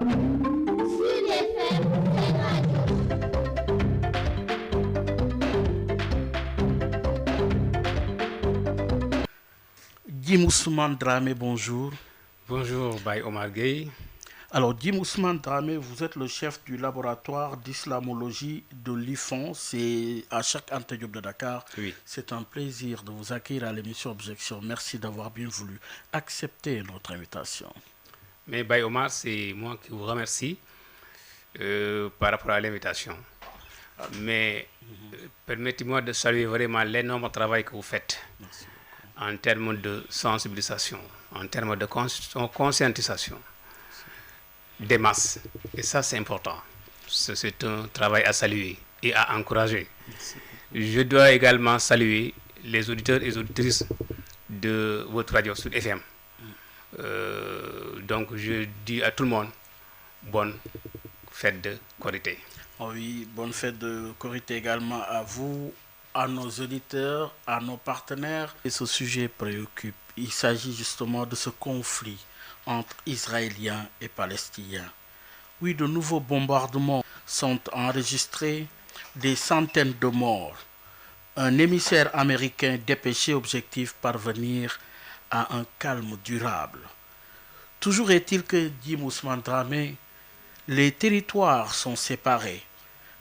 Sud FM, Fun Radio. Jim Ousmane Dramé, bonjour. Bonjour, Baye Omar Gueye. Alors, Jim Ousmane Dramé, vous êtes le chef du laboratoire d'islamologie de l'IFON. C'est à chaque Anta Diop de Dakar. Oui. C'est un plaisir de vous accueillir à l'émission Objection. Merci d'avoir bien voulu accepter notre invitation. Mais Baye Omar, c'est moi qui vous remercie par rapport à l'invitation. Mais permettez-moi de saluer vraiment l'énorme travail que vous faites Merci. en termes de sensibilisation, en termes de conscientisation des masses. Et ça, c'est important. C'est un travail à saluer et à encourager. Merci. Je dois également saluer les auditeurs et les auditrices de votre radio Sud FM. Donc, je dis à tout le monde, bonne fête de Korité. Oh oui, bonne fête de Korité également à vous, à nos auditeurs, à nos partenaires. Et ce sujet préoccupe. Il s'agit justement de ce conflit entre Israéliens et Palestiniens. Oui, de nouveaux bombardements sont enregistrés, des centaines de morts. Un émissaire américain dépêché objectif parvenir à un calme durable. Toujours est-il que, dit Ousmane Dramé, les territoires sont séparés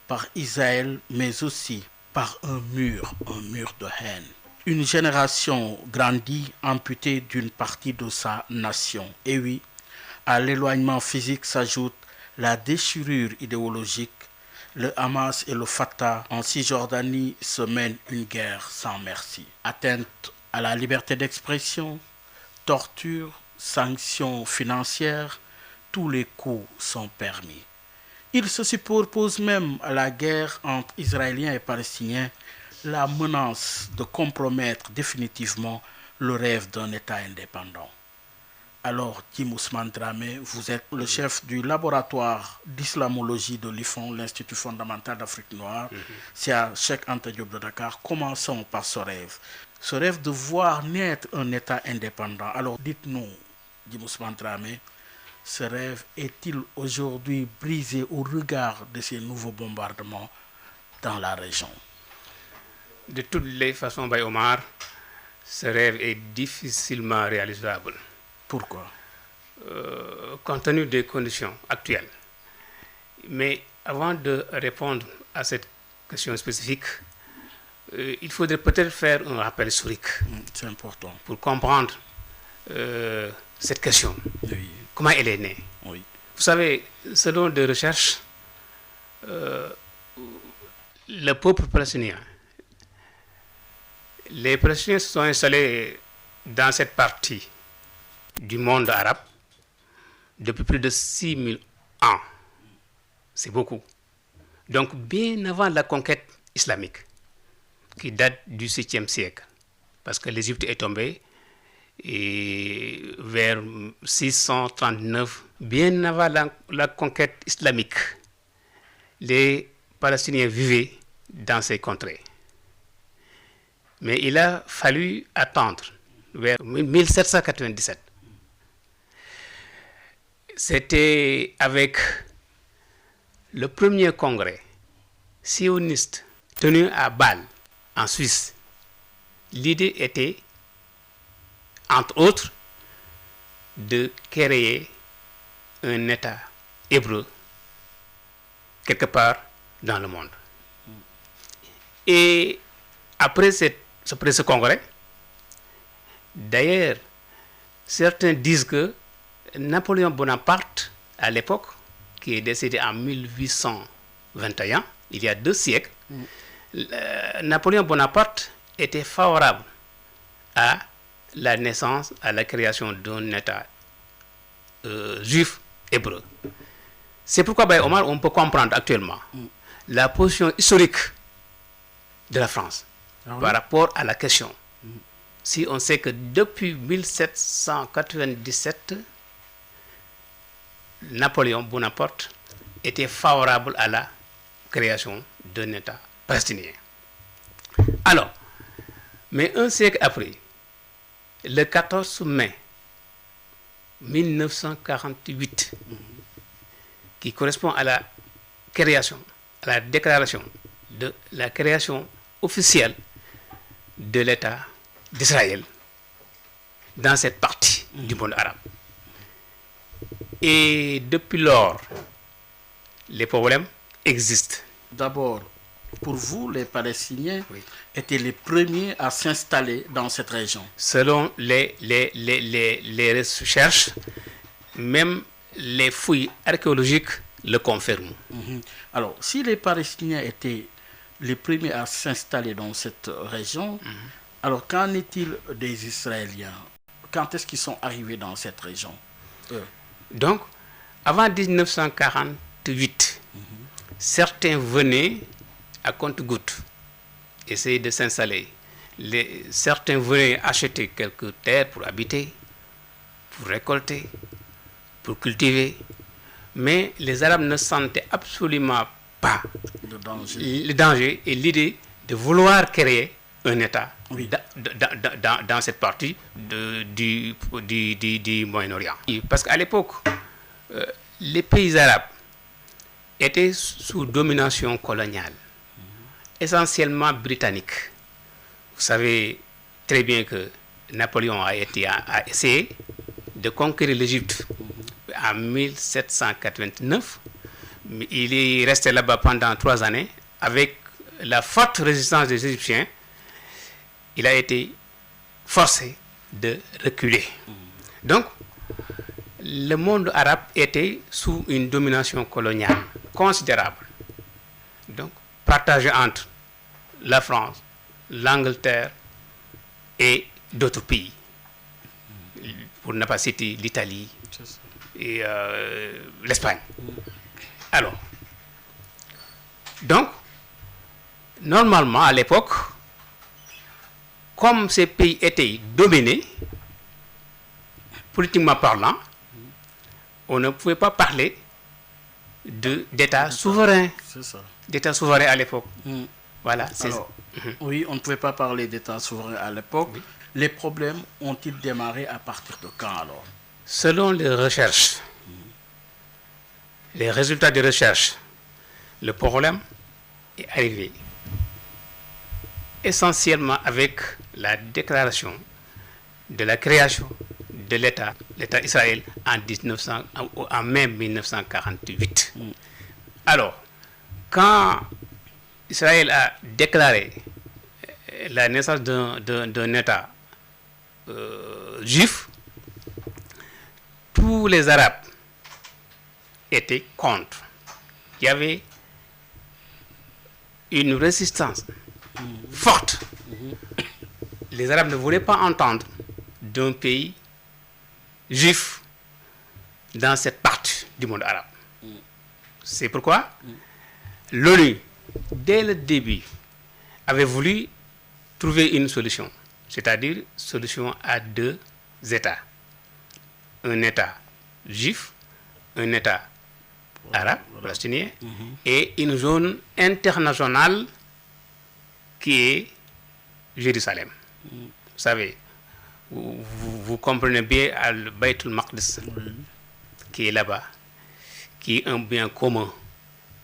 par Israël, mais aussi par un mur de haine. Une génération grandit amputée d'une partie de sa nation. Et oui, à l'éloignement physique s'ajoute la déchirure idéologique. Le Hamas et le Fatah en Cisjordanie se mènent une guerre sans merci. Atteinte à la liberté d'expression, torture, sanctions financières, tous les coups sont permis. Il se superpose même à la guerre entre Israéliens et Palestiniens la menace de compromettre définitivement le rêve d'un État indépendant. Alors, Jim Ousmane Dramé, vous êtes le chef du laboratoire d'islamologie de l'IFON, l'Institut fondamental d'Afrique noire. C'est à Cheikh Anta Diop de Dakar. Commençons par ce rêve. Ce rêve de voir naître un État indépendant. Alors, dites-nous, Jim Ousmane Dramé, ce rêve est-il aujourd'hui brisé au regard de ces nouveaux bombardements dans la région? De toutes les façons, Baye Omar, ce rêve est difficilement réalisable. Pourquoi? Compte tenu des conditions actuelles. Mais avant de répondre à cette question spécifique, il faudrait peut-être faire un rappel historique C'est important. pour comprendre cette question. Oui. Comment elle est née? Oui. Vous savez, selon des recherches, le peuple palestinien, les Palestiniens se sont installés dans cette partie du monde arabe depuis plus de 6000 ans. C'est beaucoup. Donc, bien avant la conquête islamique, qui date du 7e siècle, parce que l'Égypte est tombée et vers 639, bien avant la conquête islamique, les Palestiniens vivaient dans ces contrées. Mais il a fallu attendre vers 1797. C'était avec le premier congrès sioniste tenu à Bâle, en Suisse. L'idée était, entre autres, de créer un État hébreu quelque part dans le monde. Et après ce congrès, d'ailleurs, certains disent que Napoléon Bonaparte, à l'époque, qui est décédé en 1821, il y a 2 siècles, Napoléon Bonaparte était favorable à la naissance, à la création d'un État juif hébreu. C'est pourquoi, Baye Omar, on peut comprendre actuellement la position historique de la France par rapport à la question. Si on sait que depuis 1797, Napoléon Bonaparte était favorable à la création d'un État palestinien. Alors, mais un siècle après, le 14 mai 1948, qui correspond à la création, à la déclaration de la création officielle de l'État d'Israël dans cette partie du monde arabe. Et depuis lors, les problèmes existent. D'abord, pour vous, les Palestiniens étaient les premiers à s'installer dans cette région. Selon les recherches, même les fouilles archéologiques le confirment. Alors, si les Palestiniens étaient les premiers à s'installer dans cette région, alors qu'en est-il des Israéliens? Quand est-ce qu'ils sont arrivés dans cette région? Donc, avant 1948, certains venaient à compte-gouttes essayer de s'installer. Certains venaient acheter quelques terres pour habiter, pour récolter, pour cultiver. Mais les Arabes ne sentaient absolument pas le danger et l'idée de vouloir créer un État dans cette partie du Moyen-Orient. Parce qu'à l'époque, les pays arabes étaient sous domination coloniale, essentiellement britannique. Vous savez très bien que Napoléon a essayé de conquérir l'Égypte en 1789. Il est resté là-bas pendant 3 années. Avec la forte résistance des Égyptiens, il a été forcé de reculer. Donc, le monde arabe était sous une domination coloniale considérable. Donc, partagé entre la France, l'Angleterre et d'autres pays. Pour ne pas citer l'Italie et l'Espagne. Alors, donc, normalement, à l'époque, comme ces pays étaient dominés, politiquement parlant, on ne pouvait pas parler d'État souverain. C'est ça. D'État souverain à l'époque. Voilà. Alors, oui, on ne pouvait pas parler d'État souverain à l'époque. Oui. Les problèmes ont-ils démarré à partir de quand alors? Selon les recherches, les résultats des recherches, le problème est arrivé essentiellement avec la déclaration de la création de l'État Israël en mai 1948. Alors, quand Israël a déclaré la naissance d'un État juif, tous les Arabes étaient contre. Il y avait une résistance forte. Les Arabes ne voulaient pas entendre d'un pays juif dans cette partie du monde arabe. C'est pourquoi l'ONU, dès le début, avait voulu trouver une solution, c'est-à-dire solution à 2 États. Un État juif, un État arabe, palestinien, et une zone internationale qui est Jérusalem. Vous savez, vous comprenez bien le Bayt al-Maqdis qui est là-bas, qui est un bien commun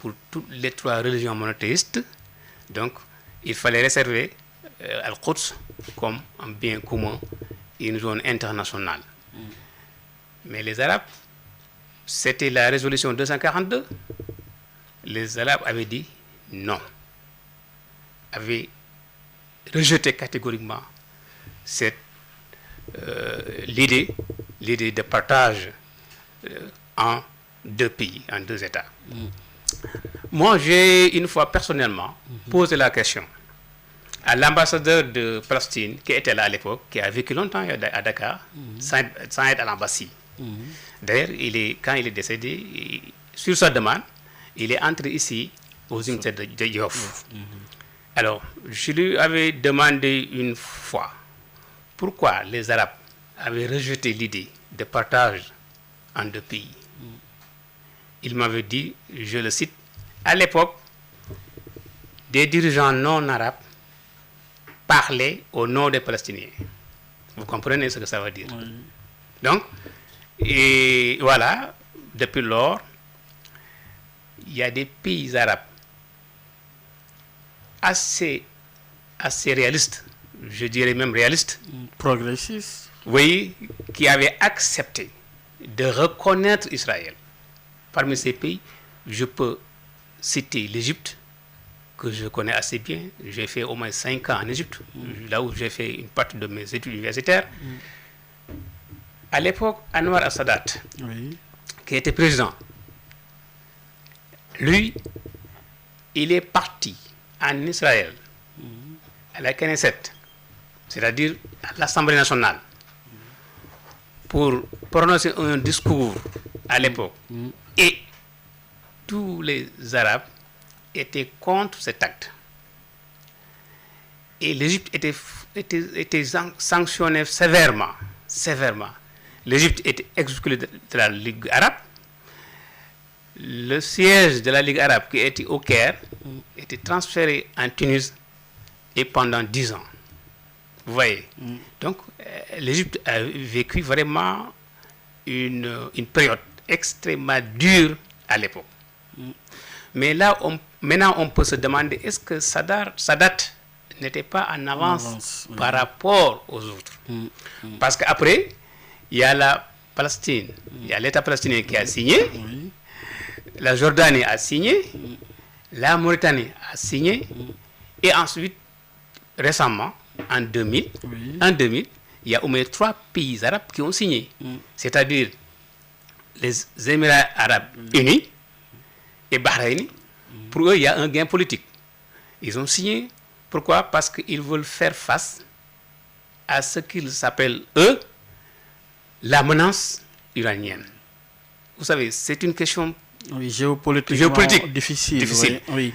pour toutes les 3 religions monothéistes. Donc, il fallait réserver Al-Quds comme un bien commun et une zone internationale. Mais les Arabes, c'était la résolution 242. Les Arabes avaient dit non, avaient rejeté catégoriquement l'idée de partage en 2 pays, en 2 États. Moi, j'ai une fois personnellement posé la question à l'ambassadeur de Palestine qui était là à l'époque, qui a vécu longtemps à Dakar, Saïd Al-Ambassi. D'ailleurs, quand il est décédé, sur sa demande, il est entré ici aux unités de Yoff. Alors, je lui avais demandé une fois pourquoi les Arabes avaient rejeté l'idée de partage en 2 pays. Il m'avait dit, je le cite, à l'époque, des dirigeants non arabes parlaient au nom des Palestiniens. Vous comprenez ce que ça veut dire? Donc, et voilà, depuis lors, il y a des pays arabes assez réalistes, je dirais même réalistes, Progressiste. oui, qui avaient accepté de reconnaître Israël. Parmi ces pays, je peux citer l'Égypte, que je connais assez bien. J'ai fait au moins 5 ans en Égypte, là où j'ai fait une partie de mes études universitaires. À l'époque, Anwar al-Sadat, Oui. qui était président, lui, il est parti en Israël, à la Knesset, c'est-à-dire à l'Assemblée nationale, pour prononcer un discours à l'époque. Et tous les Arabes étaient contre cet acte. Et l'Égypte était sanctionnée sévèrement. L'Égypte était exclue de la Ligue arabe. Le siège de la Ligue arabe qui était au Caire était transféré en Tunis et pendant 10 ans. Vous voyez. Donc, l'Égypte a vécu vraiment une période extrêmement dure à l'époque. Mais là, maintenant, on peut se demander, est-ce que Sadat n'était pas en avance par rapport aux autres? Parce qu'après, il y a la Palestine, il y a l'État palestinien qui a signé, la Jordanie a signé, la Mauritanie a signé, et ensuite, récemment, en 2000, il y a au moins 3 pays arabes qui ont signé, c'est-à-dire les Émirats arabes unis et Bahreïn. Pour eux, il y a un gain politique. Ils ont signé. Pourquoi? Parce qu'ils veulent faire face à ce qu'ils appellent, eux, la menace iranienne. Vous savez, c'est une question géopolitique difficile. Oui.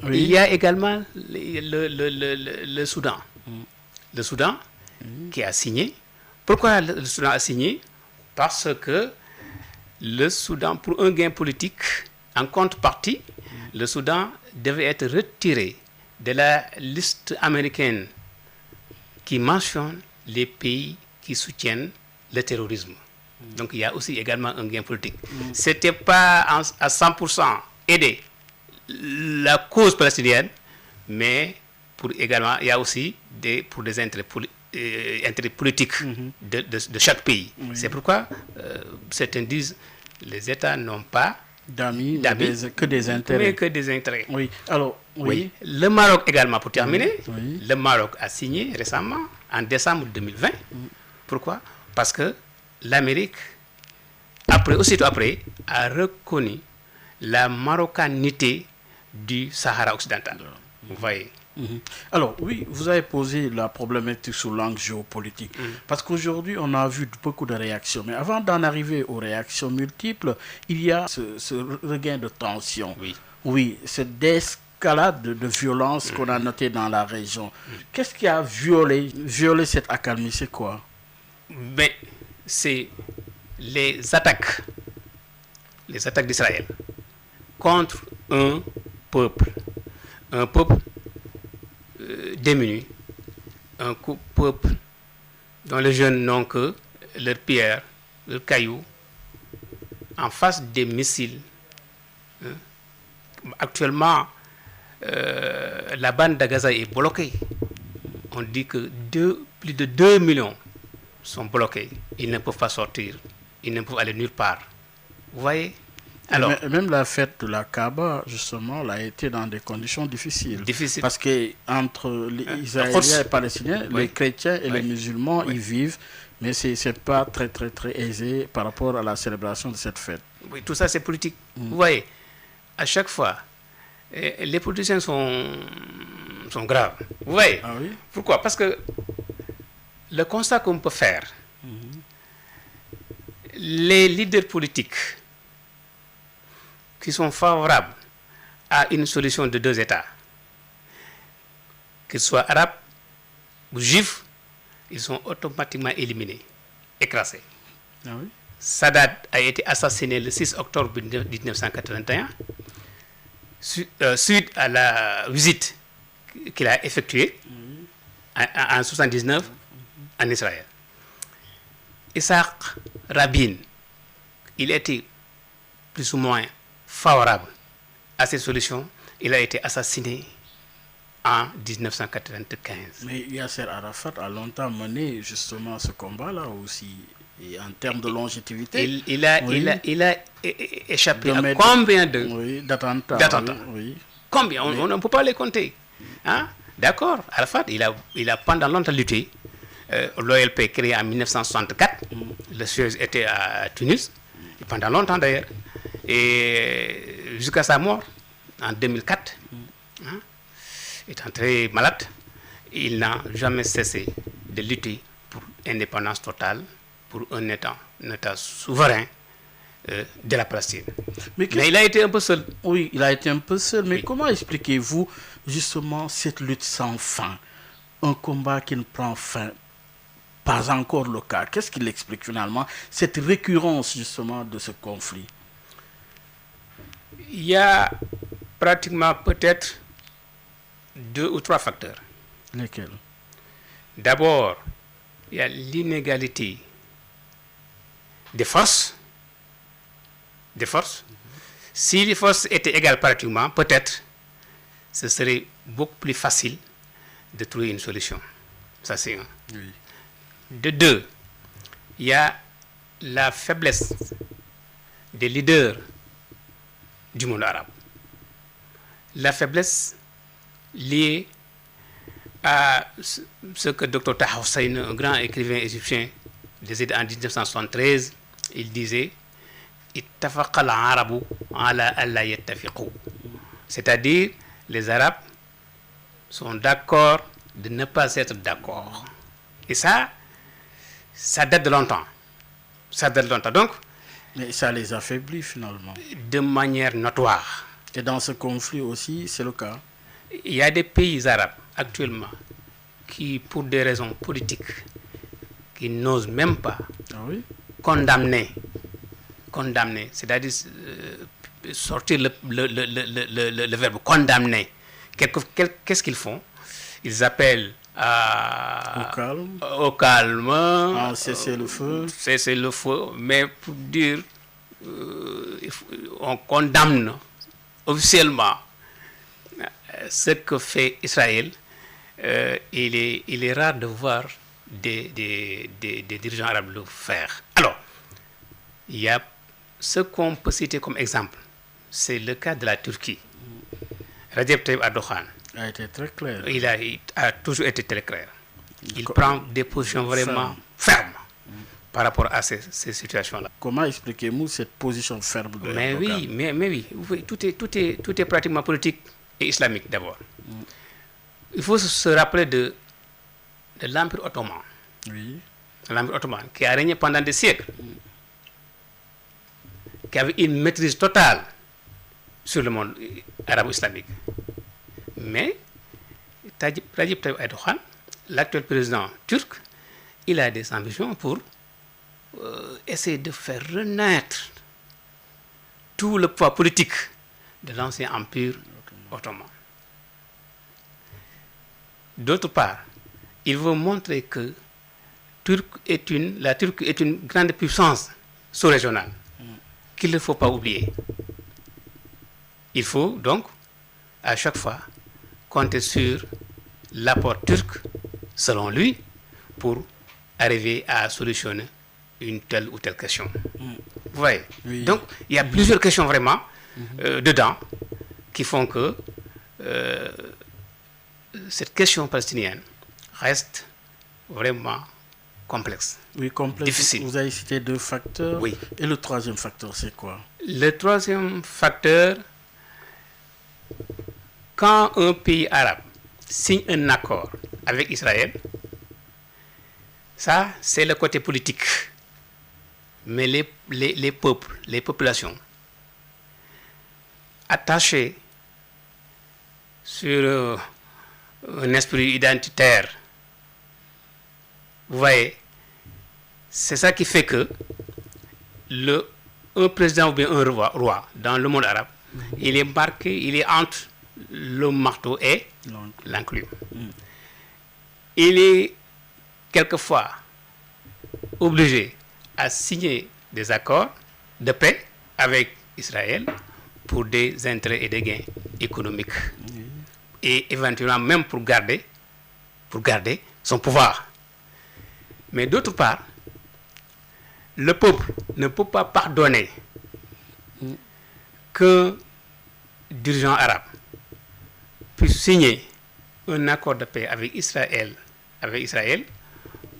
Il y a également le Soudan. Le Soudan qui a signé. Pourquoi le Soudan a signé? Parce que le Soudan, pour un gain politique, en contrepartie, le Soudan devait être retiré de la liste américaine qui mentionne les pays qui soutiennent le terrorisme. Donc il y a aussi également un gain politique. Ce n'était pas à 100% aider la cause palestinienne, mais également, il y a aussi pour des intérêts politiques de chaque pays. C'est pourquoi certains disent les États n'ont pas d'amis que des intérêts. Mais que des intérêts. Oui. Alors, oui. Le Maroc également, pour terminer, le Maroc a signé récemment, en décembre 2020. Pourquoi? Parce que l'Amérique, aussitôt après, a reconnu la marocanité du Sahara occidental. Vous voyez. Alors, oui, vous avez posé la problématique sous l'angle géopolitique. Parce qu'aujourd'hui, on a vu beaucoup de réactions. Mais avant d'en arriver aux réactions multiples, il y a ce regain de tension. Oui, cette escalade de violence qu'on a noté dans la région. Qu'est-ce qui a violé cette accalmie? C'est quoi? Mais c'est les attaques d'Israël contre un peuple démuni, un peuple dont les jeunes n'ont que leurs pierres, leurs cailloux, en face des missiles. Actuellement, la bande de Gaza est bloquée. On dit que plus de 2 millions sont bloqués. Ils ne peuvent pas sortir. Ils ne peuvent aller nulle part. Vous voyez? Alors, même la fête de la Kaaba, justement, a été dans des conditions difficiles. Parce que entre les Israéliens et les Palestiniens, les chrétiens et les musulmans, ils vivent, mais c'est pas très aisé par rapport à la célébration de cette fête. Oui, tout ça c'est politique. Vous voyez, à chaque fois, les politiciens sont graves. Vous voyez? Pourquoi? Parce que le constat qu'on peut faire, les leaders politiques qui sont favorables à une solution de 2 États, qu'ils soient arabes ou juifs, ils sont automatiquement éliminés, écrasés. Sadat a été assassiné le 6 octobre 1981 suite à la visite qu'il a effectuée en 1979 en Israël. Isaac Rabin, il était plus ou moins favorable à cette solution, il a été assassiné en 1995. Mais Yasser Arafat a longtemps mené justement ce combat-là aussi, et en termes de longévité. Il a échappé à De combien de... Oui, d'attentats. D'attentats. Oui. Combien? On ne peut pas les compter. Hein? D'accord, Arafat, il a pendant longtemps lutté. L'OLP créé en 1964, le siège était à Tunis, et pendant longtemps d'ailleurs, et jusqu'à sa mort en 2004, hein, étant très malade, il n'a jamais cessé de lutter pour l'indépendance totale, pour un État souverain de la Palestine. Mais il a été un peu seul. Oui, il a été un peu seul. Mais Oui. comment expliquez-vous justement cette lutte sans fin? Un combat qui ne prend fin, pas encore le cas. Qu'est-ce qui l'explique finalement, cette récurrence justement de ce conflit? Il y a pratiquement peut-être 2 ou 3 facteurs. Lesquels? D'abord, il y a l'inégalité des forces. Si les forces étaient égales pratiquement, peut-être ce serait beaucoup plus facile de trouver une solution. Ça, c'est un. Oui. De 2, il y a la faiblesse des leaders du monde arabe. La faiblesse liée à ce que Dr Taha Hussein, un grand écrivain égyptien décédé en 1973, il disait ittafaqa al-arabu ala alla yattafiqu. C'est-à-dire, les Arabes sont d'accord de ne pas être d'accord. Et ça date de longtemps. Donc, Mais ça les affaiblit finalement. de manière notoire, Et dans ce conflit aussi, c'est le cas. il y a des pays arabes actuellement qui, pour des raisons politiques, qui n'osent même pas Ah oui? condamner, c'est-à-dire sortir le verbe condamner. Qu'est-ce qu'ils font? Ils appellent Au calme. au calme, À cesser le feu. cesser le feu, mais pour dire, on condamne officiellement ce que fait Israël. Il est rare de voir des dirigeants arabes le faire. Alors, il y a ce qu'on peut citer comme exemple, c'est le cas de la Turquie. Recep Tayyip Erdogan, A été très clair. il a toujours été très clair. Il prend des positions vraiment fermes par rapport à ces situations-là. Comment expliquez-vous cette position ferme de Mais Erdogan? oui, tout est pratiquement politique et islamique d'abord. Il faut se rappeler de l'Empire ottoman. Oui. L'Empire ottoman qui a régné pendant des siècles, qui avait une maîtrise totale sur le monde arabo-islamique. Mais Recep Tayyip Erdogan, l'actuel président turc, il a des ambitions pour essayer de faire renaître tout le poids politique de l'ancien empire ottoman. D'autre part, il veut montrer que la Turquie est une grande puissance sous-régionale qu'il ne faut pas oublier. Il faut donc, à chaque fois, compter sur l'apport turc, selon lui, pour arriver à solutionner une telle ou telle question. Vous voyez? Oui. Donc, il y a plusieurs questions vraiment dedans qui font que cette question palestinienne reste vraiment complexe. Oui, complexe. Difficile. Vous avez cité 2 facteurs. Oui. Et le 3e facteur, c'est quoi? Le 3e facteur, quand un pays arabe signe un accord avec Israël, ça, c'est le côté politique. Mais les peuples, les populations, attachées sur un esprit identitaire, vous voyez, c'est ça qui fait que un président ou bien un roi dans le monde arabe, il est marqué, il est entre le marteau et l'enclume. Il est quelquefois obligé à signer des accords de paix avec Israël pour des intérêts et des gains économiques. Et éventuellement même pour garder son pouvoir. Mais d'autre part, le peuple ne peut pas pardonner qu'un dirigeant arabe puisse signer un accord de paix avec Israël,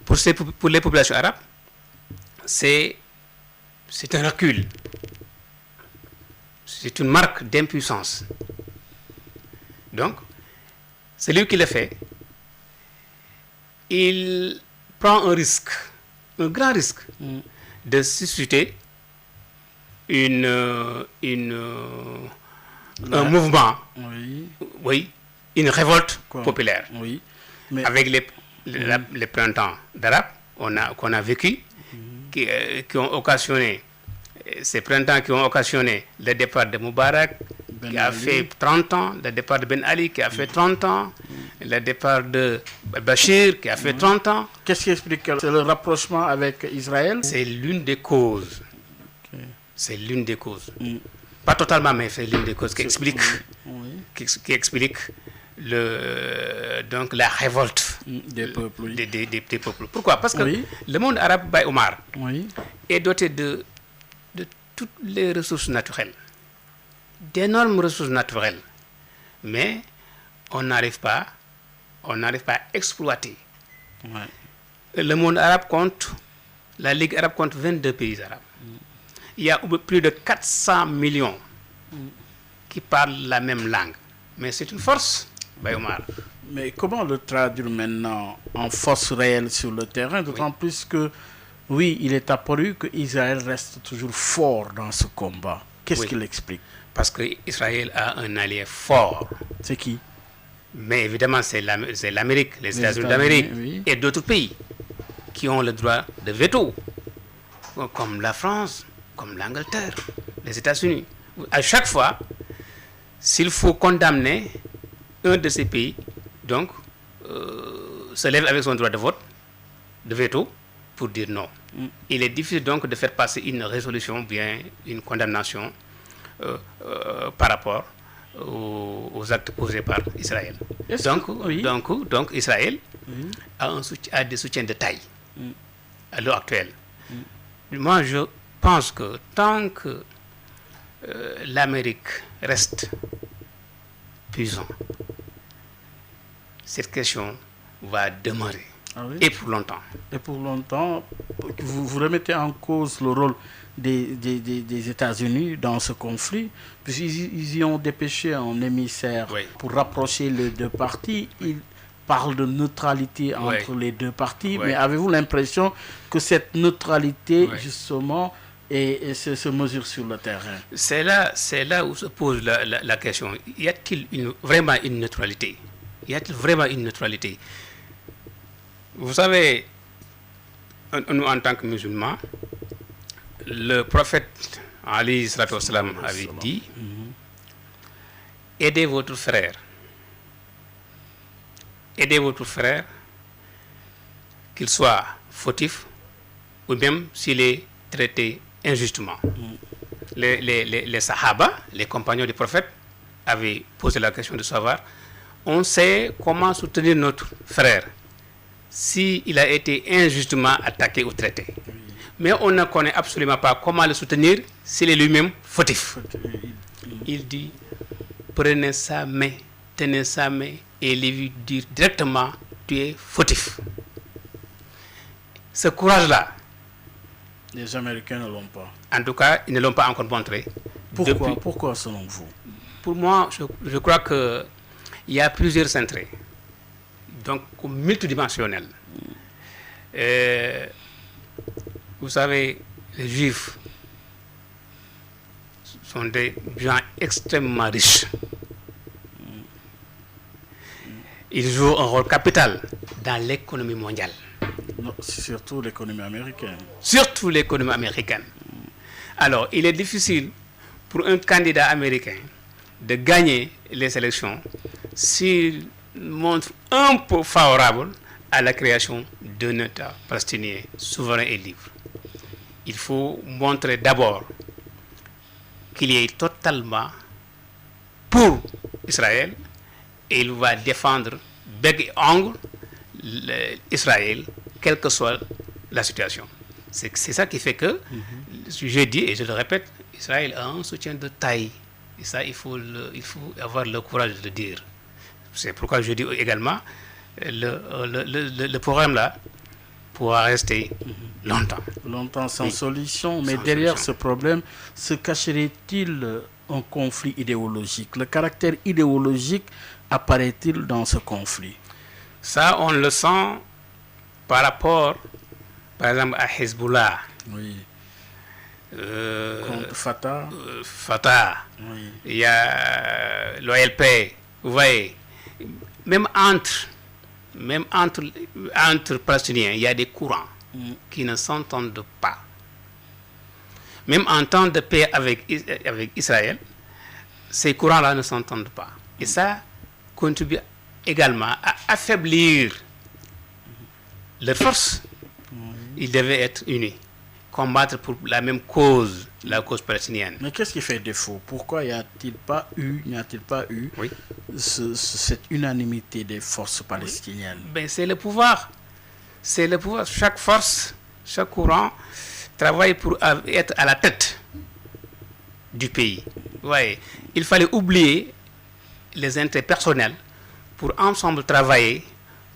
pour les populations arabes. C'est un recul. C'est une marque d'impuissance. Donc, celui qui le fait, il prend un risque, un grand risque, de susciter un mouvement, une révolte populaire. Oui. Mais avec les printemps d'Arabes qu'on a vécu, qui ont occasionné, ces printemps qui ont occasionné le départ de Moubarak, qui a fait 30 ans, le départ de Ben Ali, qui a fait 30 ans, le départ de Bachir, qui a fait 30 ans. Qu'est-ce qui explique? C'est le rapprochement avec Israël? C'est l'une des causes. C'est l'une des causes. Pas totalement, mais c'est l'une des causes qui explique, qui explique donc la révolte des peuples. Des peuples. Pourquoi? Parce que le monde arabe, Baye Omar, est doté de toutes les ressources naturelles, d'énormes ressources naturelles, mais on n'arrive pas à exploiter. Le monde arabe compte, la Ligue arabe compte 22 pays arabes. Il y a plus de 400 millions qui parlent la même langue. Mais c'est une force, Baye Omar. Mais comment le traduire maintenant en force réelle sur le terrain? D'autant plus que, oui, il est apparu qu'Israël reste toujours fort dans ce combat. Qu'est-ce qu'il explique? Parce qu'Israël a un allié fort. C'est qui? Mais évidemment, c'est l'Amérique, les États-Unis d'Amérique et d'autres pays qui ont le droit de veto, comme la France, comme l'Angleterre, les États-Unis. À chaque fois, s'il faut condamner un de ces pays, donc, se lève avec son droit de vote, de veto, pour dire non. Il est difficile donc de faire passer une résolution, bien une condamnation par rapport aux actes posés par Israël. Donc Israël a des soutiens de taille à l'heure actuelle. Moi, je pense que tant que l'Amérique reste puissante, cette question va demeurer. Et pour longtemps. Et pour longtemps, vous remettez en cause le rôle des États-Unis dans ce conflit, puisqu'ils y ont dépêché un émissaire pour rapprocher les deux parties. Ils parlent de neutralité entre les deux parties, mais avez-vous l'impression que cette neutralité, justement, se mesure sur le terrain? C'est là où se pose la question. Y a-t-il vraiment une neutralité? Y a-t-il vraiment une neutralité? Vous savez, nous en tant que musulmans, le prophète Ali sallallahu alayhi wa sallam avait dit aidez votre frère. Aidez votre frère, qu'il soit fautif ou même s'il est traité injustement. Les Sahaba, les compagnons du prophète, avaient posé la question de savoir on sait comment soutenir notre frère s'il a été injustement attaqué ou traité. Mais on ne connaît absolument pas comment le soutenir s'il est lui-même fautif. Il dit, prenez sa main, tenez sa main et lui dire directement, tu es fautif. Ce courage-là, les Américains ne l'ont pas. En tout cas, ils ne l'ont pas encore montré. Pourquoi selon vous? Pour moi, je crois qu'il y a plusieurs intérêts. Donc, multidimensionnel. Vous savez, les Juifs sont des gens extrêmement riches. Ils jouent un rôle capital dans l'économie mondiale. Non, surtout l'économie américaine. Surtout l'économie américaine. Alors, il est difficile pour un candidat américain de gagner les élections s'il montre un peu favorable à la création d'un État palestinien souverain et libre. Il faut montrer d'abord qu'il est totalement pour Israël et il va défendre bec et ongle Israël, quelle que soit la situation. C'est ça qui fait que, je dis et je le répète, Israël a un soutien de taille. Et ça, il faut avoir le courage de le dire. C'est pourquoi je dis également, le programme là pourra rester longtemps. Longtemps sans Oui. solution. Mais Sans derrière solution. ce problème, se cacherait-il un conflit idéologique? Le caractère idéologique apparaît-il dans ce conflit? Ça, on le sent par rapport, par exemple, à Hezbollah, Oui. euh, Contre Fatah? Fatah, Oui. il y a l'OLP, vous voyez, même entre Palestiniens, il y a des courants qui ne s'entendent pas. Même en temps de paix avec Israël, ces courants-là ne s'entendent pas. Et ça contribue également à affaiblir leurs forces. Ils devaient être unis, combattre pour la même cause, la cause palestinienne. Mais qu'est-ce qui fait défaut? Pourquoi n'y a-t-il pas eu Oui. cette unanimité des forces palestiniennes? Ben, c'est le pouvoir. C'est le pouvoir. Chaque force, chaque courant travaille pour être à la tête du pays. Vous voyez, il fallait oublier les intérêts personnels pour ensemble travailler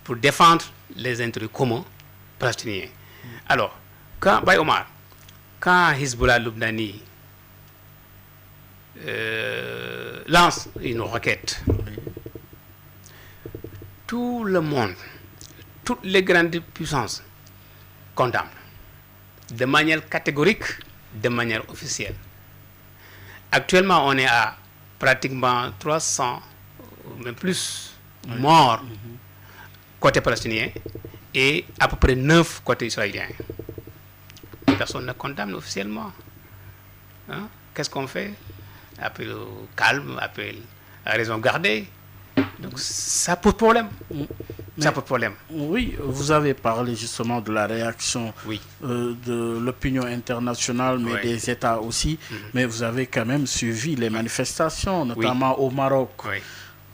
pour défendre les intérêts communs palestiniens. Alors, quand Hezbollah Loubnani lance une requête, tout le monde, toutes les grandes puissances condamnent de manière catégorique, de manière officielle. Actuellement, on est à pratiquement 300, même plus, morts côté palestinien et à peu près 9 côté israélien. Personne ne condamne officiellement. Hein? Qu'est-ce qu'on fait? Appel au calme, appel à raison gardée. Donc ça pose problème. Ça pose problème. Oui, vous avez parlé justement de la réaction Oui. de l'opinion internationale, mais Ouais. des États aussi. Mais vous avez quand même suivi les manifestations, notamment au Maroc. Oui.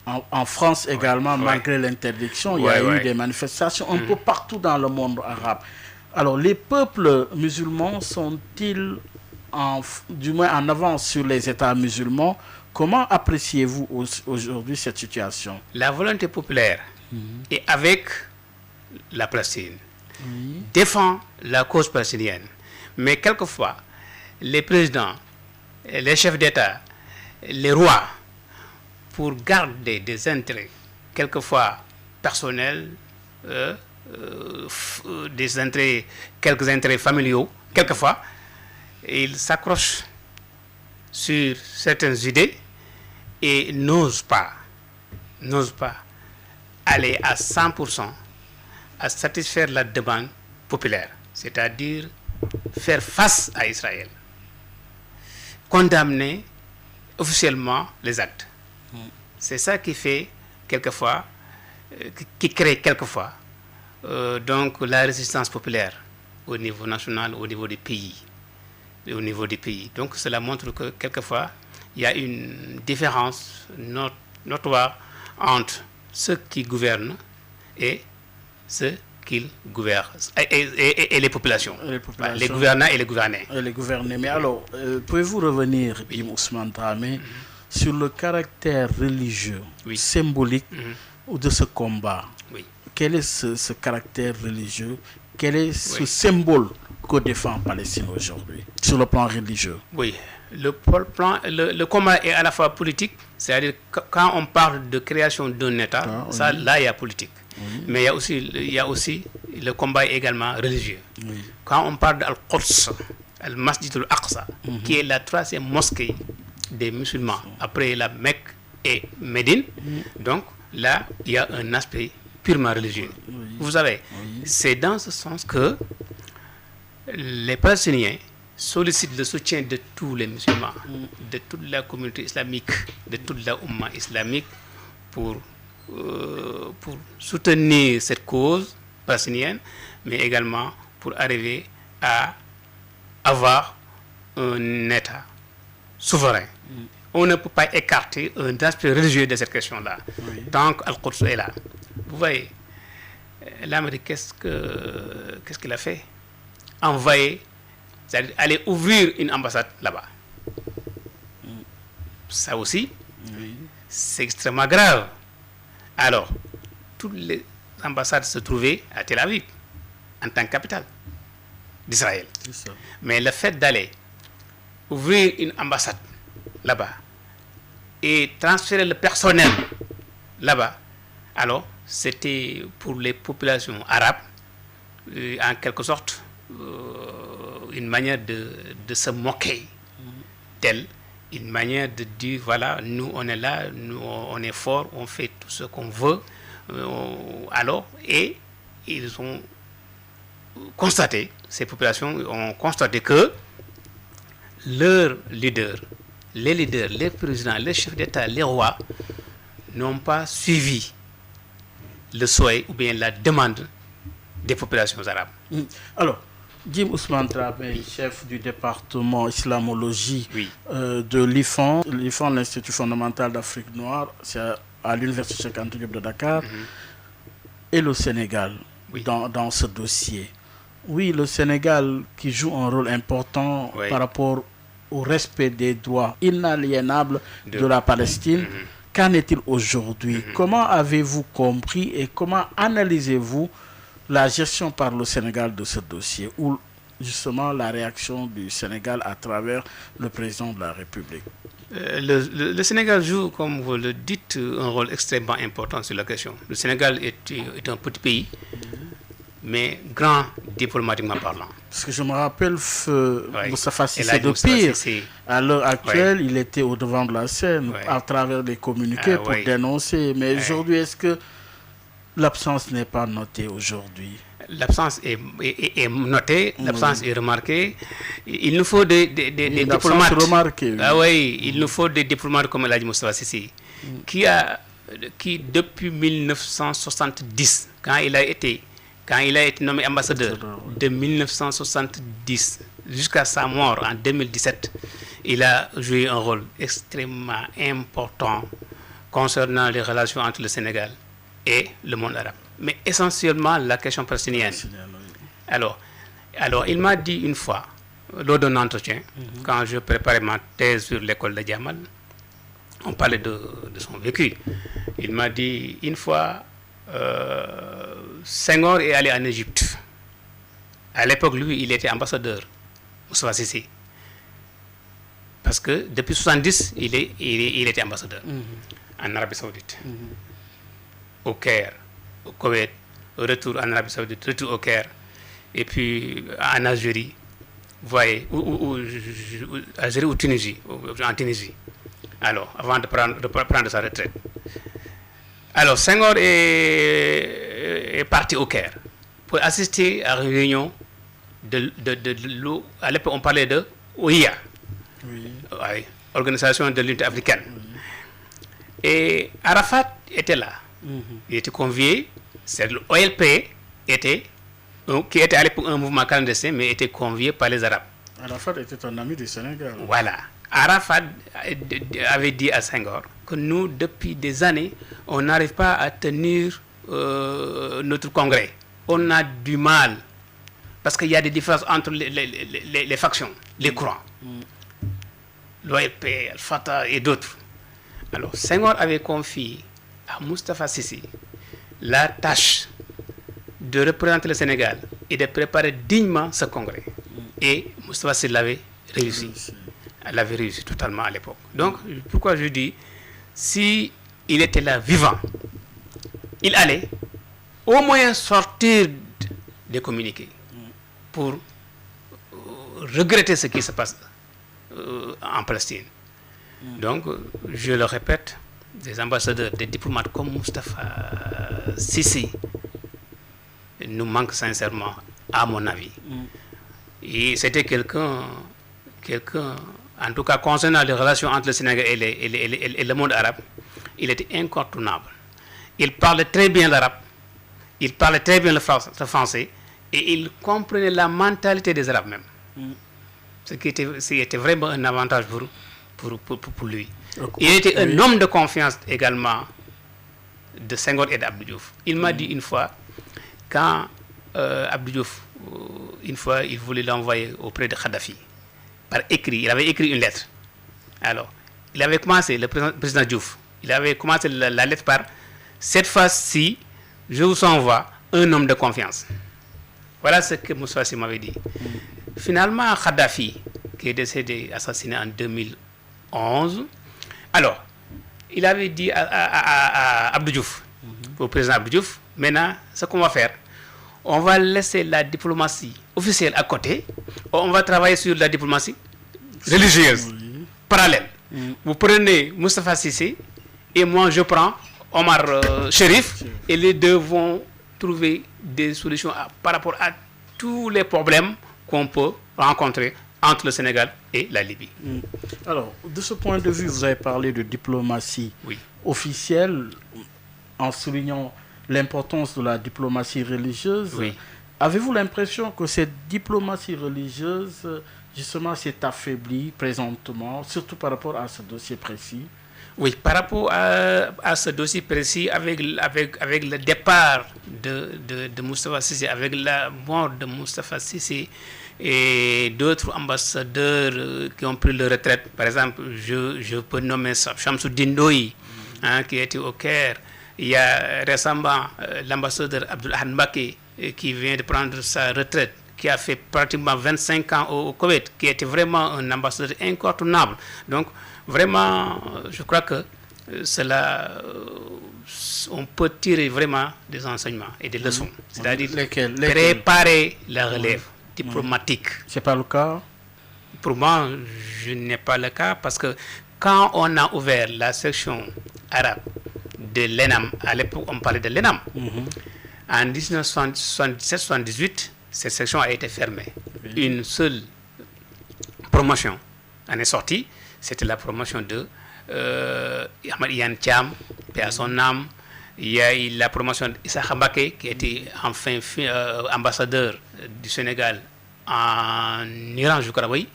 En France également, Ouais. malgré l'interdiction, il y Ouais, a eu ouais. des manifestations un peu partout dans le monde arabe. Alors, les peuples musulmans sont-ils du moins en avance sur les États musulmans? Comment appréciez-vous aujourd'hui cette situation? La volonté populaire est avec la Palestine, défend la cause palestinienne. Mais quelquefois, les présidents, les chefs d'État, les rois, pour garder des intérêts, quelquefois personnels, quelques intérêts familiaux, quelquefois, ils s'accrochent sur certaines idées et n'osent pas aller à 100% à satisfaire la demande populaire, c'est-à-dire faire face à Israël, condamner officiellement les actes. C'est ça qui fait quelquefois, qui crée quelquefois donc la résistance populaire au niveau national, au niveau des pays. Donc cela montre que quelquefois il y a une différence notoire entre ceux qui gouvernent et ceux qui gouvernent et les populations. Les gouvernants et les gouvernés. Les gouvernés. Mais alors, pouvez-vous revenir, Im Ousmane Dramé, sur le caractère religieux, symbolique de ce combat? Oui. Quel est ce caractère religieux? Quel est ce symbole que défend Palestine aujourd'hui, sur le plan religieux? Oui, le combat est à la fois politique, c'est-à-dire quand on parle de création d'un État, là il y a politique. Mais il y a aussi le combat est également religieux. Quand on parle d'Al-Quds, Al-Masjid al-Aqsa, qui est la troisième mosquée des musulmans après la Mecque et Médine, donc là il y a un aspect purement religieux. Vous savez, c'est dans ce sens que les Palestiniens sollicitent le soutien de tous les musulmans, de toute la communauté islamique, de toute la Oumma islamique pour soutenir cette cause palestinienne, mais également pour arriver à avoir un État souverain. On ne peut pas écarter un aspect religieux de cette question-là, tant qu'Al-Quds est là. Vous voyez, l'Amérique, qu'est-ce qu'il a fait? Envoyer, c'est-à-dire aller ouvrir une ambassade là-bas. Ça aussi, c'est extrêmement grave. Alors, toutes les ambassades se trouvaient à Tel Aviv, en tant que capitale d'Israël. Mais le fait d'aller ouvrir une ambassade là-bas et transférer le personnel là-bas, alors c'était pour les populations arabes, en quelque sorte, une manière de se moquer d'elles, une manière de dire, voilà, nous on est là, nous on est fort, on fait tout ce qu'on veut. Alors, et ils ont constaté, ces populations ont constaté que leurs leaders, les présidents, les chefs d'État, les rois, n'ont pas suivi le souhait ou bien la demande des populations arabes. Alors, Jim Ousmane Dramé, chef du département islamologie de l'IFAN, l'Institut fondamental d'Afrique noire, c'est à l'Université Cheikh Anta Diop de Dakar, et le Sénégal dans ce dossier. Oui, le Sénégal qui joue un rôle important par rapport au respect des droits inaliénables de la Palestine. Qu'en est-il aujourd'hui? Comment avez-vous compris et comment analysez-vous la gestion par le Sénégal de ce dossier, ou justement la réaction du Sénégal à travers le président de la République? Le Sénégal joue, comme vous le dites, un rôle extrêmement important sur la question. Le Sénégal est un petit pays, mais grand diplomatiquement parlant. Parce que je me rappelle, Moustapha Cissé de Pire, à l'heure actuelle, il était au devant de la scène à travers les communiqués pour dénoncer. Mais aujourd'hui, est-ce que l'absence n'est pas notée aujourd'hui? L'absence est notée, l'absence est remarquée. Il nous faut des diplomates. Remarquée, il nous faut des diplomates comme l'a dit Moustapha Cissé, qui depuis 1970, quand il a été nommé ambassadeur, de 1970 jusqu'à sa mort en 2017, il a joué un rôle extrêmement important concernant les relations entre le Sénégal et le monde arabe, mais essentiellement la question palestinienne. Alors, il m'a dit une fois, lors d'un entretien, quand je préparais ma thèse sur l'école de Djamal, on parlait de son vécu. Il m'a dit une fois, Senghor est allé en Égypte. À l'époque, lui, il était ambassadeur, Moustapha Cissé. Parce que depuis 1970, il était ambassadeur en Arabie Saoudite. Au Caire, au Koweït, au retour en Arabie Saoudite, retour au Caire, et puis en Algérie, vous voyez, Algérie ou Tunisie, en Tunisie. Alors, avant de prendre sa retraite. Alors, Senghor est parti au Caire pour assister à une réunion de l'eau. À l'époque, on parlait de OIA, Organisation de l'Unité africaine. Et Arafat était là. Il était convié. C'est l'OLP qui était à l'époque un mouvement clandestin, mais était convié par les Arabes. Arafat était un ami du Sénégal. Voilà. Arafat avait dit à Senghor que nous, depuis des années, on n'arrive pas à tenir notre congrès. On a du mal, parce qu'il y a des différences entre les factions, les courants. L'OLP, Al-Fatah et d'autres. Alors, Senghor avait confié à Moustapha Cissé la tâche de représenter le Sénégal et de préparer dignement ce congrès. Et Moustapha Cissé l'avait réussi. Elle avait réussi totalement à l'époque. Donc, pourquoi je dis, si il était là vivant, il allait au moins sortir des communiqués pour regretter ce qui se passe en Palestine. Donc, je le répète, des ambassadeurs, des diplomates comme Moustapha Cissé nous manquent sincèrement, à mon avis. Et c'était quelqu'un, en tout cas concernant les relations entre le Sénégal et le monde arabe, il était incontournable. Il parlait très bien l'arabe, il parlait très bien le français, et il comprenait la mentalité des Arabes même. Ce qui était vraiment un avantage pour lui. Il était un homme de confiance également de Senghor et d'Abdou Diouf. Il m'a dit une fois, quand Abdou Diouf, une fois, il voulait l'envoyer auprès de Kadhafi, par écrit, il avait écrit une lettre. Alors, il avait commencé, le président Diouf, il avait commencé la lettre par « Cette fois-ci, je vous envoie un homme de confiance ». Voilà ce que Moussa Sy m'avait dit. Finalement, Kadhafi, qui est décédé, assassiné en 2011, alors, il avait dit à Abdou Diouf, au président Abdou Diouf, maintenant, ce qu'on va faire, on va laisser la diplomatie officielle à côté, on va travailler sur la diplomatie religieuse, parallèle. Vous prenez Moustapha Cissé et moi je prends Omar Chérif et les deux vont trouver des solutions par rapport à tous les problèmes qu'on peut rencontrer entre le Sénégal et la Libye. Alors, de ce point de vue, vous avez parlé de diplomatie officielle en soulignant l'importance de la diplomatie religieuse. Oui. Avez-vous l'impression que cette diplomatie religieuse, justement, s'est affaiblie présentement, surtout par rapport à ce dossier précis? Oui, par rapport à ce dossier précis, avec le départ de Moustapha Cissé, avec la mort de Moustapha Cissé et d'autres ambassadeurs qui ont pris leur retraite, par exemple, je peux nommer Shamsuddin Ndoye, qui était au Caire. Il y a récemment l'ambassadeur Abdul Ahad Mbaké qui vient de prendre sa retraite, qui a fait pratiquement 25 ans au Koweït, qui était vraiment un ambassadeur incontournable. Donc, vraiment, je crois que cela, on peut tirer vraiment des enseignements et des leçons. C'est-à-dire préparer la relève diplomatique. C'est pas le cas? Pour moi, je n'ai pas le cas parce que quand on a ouvert la section arabe de l'ENAM, à l'époque on parlait de l'ENAM, en 1977-78, cette section a été fermée. Une seule promotion en est sortie, c'était la promotion de Ahmad Yann Thiam, paix à son âme. Il y a eu la promotion d'Issa Mbaké, qui était enfin ambassadeur du Sénégal en Iran, je crois, oui.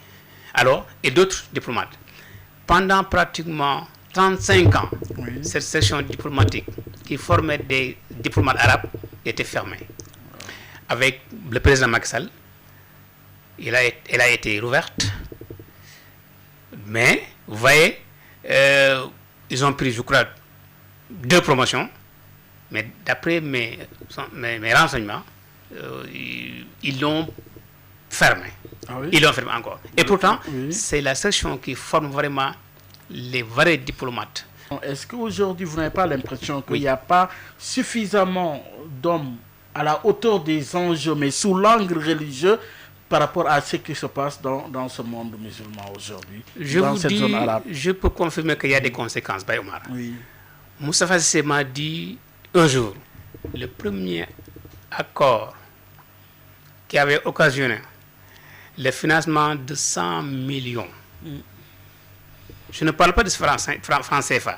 Alors, et d'autres diplomates. Pendant pratiquement 35 ans, cette section diplomatique qui formait des diplomates arabes était fermée. Avec le président Macky Sall, elle a été rouverte. Mais, vous voyez, ils ont pris, je crois, 2 promotions. Mais d'après mes renseignements, ils l'ont fermé. Ils l'ont fermé encore. Et pourtant, c'est la section qui forme vraiment les vrais diplomates. Est-ce qu'aujourd'hui, vous n'avez pas l'impression qu'il n'y a pas suffisamment d'hommes à la hauteur des enjeux, mais sous l'angle religieux, par rapport à ce qui se passe dans ce monde musulman aujourd'hui, dans cette zone arabe? Je peux confirmer qu'il y a des conséquences, Baye Omar. Moustapha Cissé m'a dit un jour, le premier accord qui avait occasionné le financement de 100 millions. Je ne parle pas de francs CFA,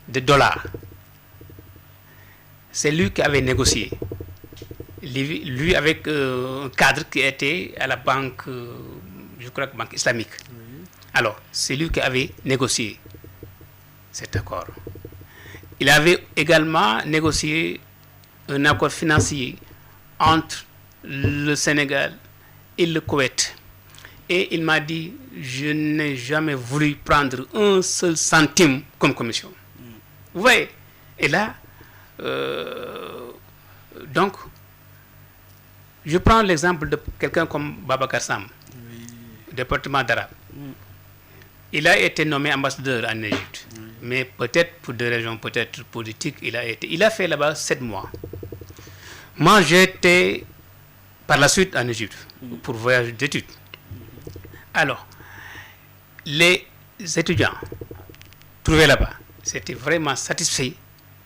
de dollars. C'est lui qui avait négocié. Lui avec un cadre qui était à la banque, je crois que banque islamique. Alors, c'est lui qui avait négocié cet accord. Il avait également négocié un accord financier entre le Sénégal et le Koweït. Et il m'a dit, je n'ai jamais voulu prendre un seul centime comme commission. Vous voyez? Et là, donc, je prends l'exemple de quelqu'un comme Babacar Sam, département d'Arabe. Il a été nommé ambassadeur en Égypte. Mais peut-être pour des raisons peut-être politiques, il a fait là-bas 7 mois. Moi, j'étais par la suite en Égypte pour voyage d'études. Alors, les étudiants trouvés là-bas, c'était vraiment satisfaits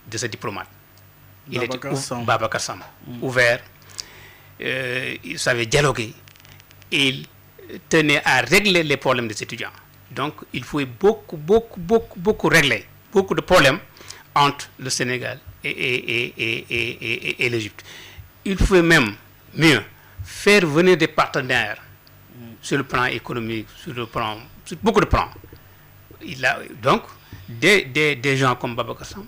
de ce diplomate. Il était Babacar Sam, ouvert, il savait dialoguer, il tenait à régler les problèmes des étudiants. Donc, il faut beaucoup régler, beaucoup de problèmes entre le Sénégal et l'Égypte. Il faut même mieux faire venir des partenaires sur le plan économique, sur beaucoup de plans. Donc, des gens comme Babacar Sam,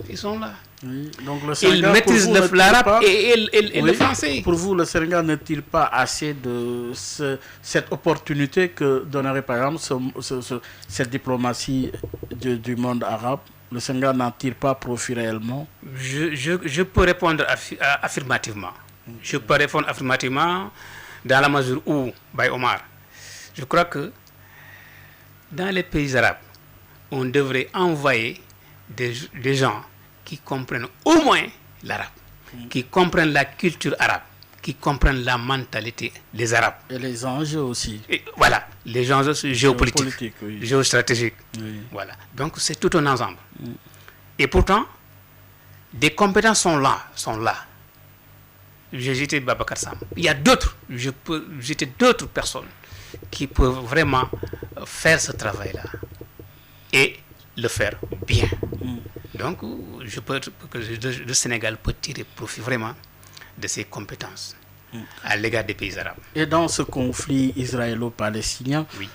ils sont là. Oui. Donc le Ils Sénégal, maîtrisent pour vous, ne tire l'arabe pas- et le Oui. français. Pour vous, le Sénégal ne tire pas assez de cette opportunité que donnerait par exemple cette diplomatie du monde arabe. Le Sénégal n'en tire pas profit réellement. Je peux répondre affirmativement. Je peux répondre affirmativement dans la mesure où, Baye Omar, je crois que dans les pays arabes, on devrait envoyer des gens qui comprennent au moins l'arabe, qui comprennent la culture arabe, qui comprennent la mentalité des Arabes. Et les enjeux aussi. Et voilà, les enjeux géopolitiques, Géopolitiques, oui. géostratégiques. Oui. Voilà. Donc c'est tout un ensemble. Et pourtant, des compétences sont là. J'ai cité Babacar Sam. Il y a d'autres, je peux citer d'autres personnes qui peuvent vraiment faire ce travail-là et le faire bien. Donc, le Sénégal peut tirer profit vraiment de ses compétences à l'égard des pays arabes. Et dans ce conflit israélo-palestinien, Oui.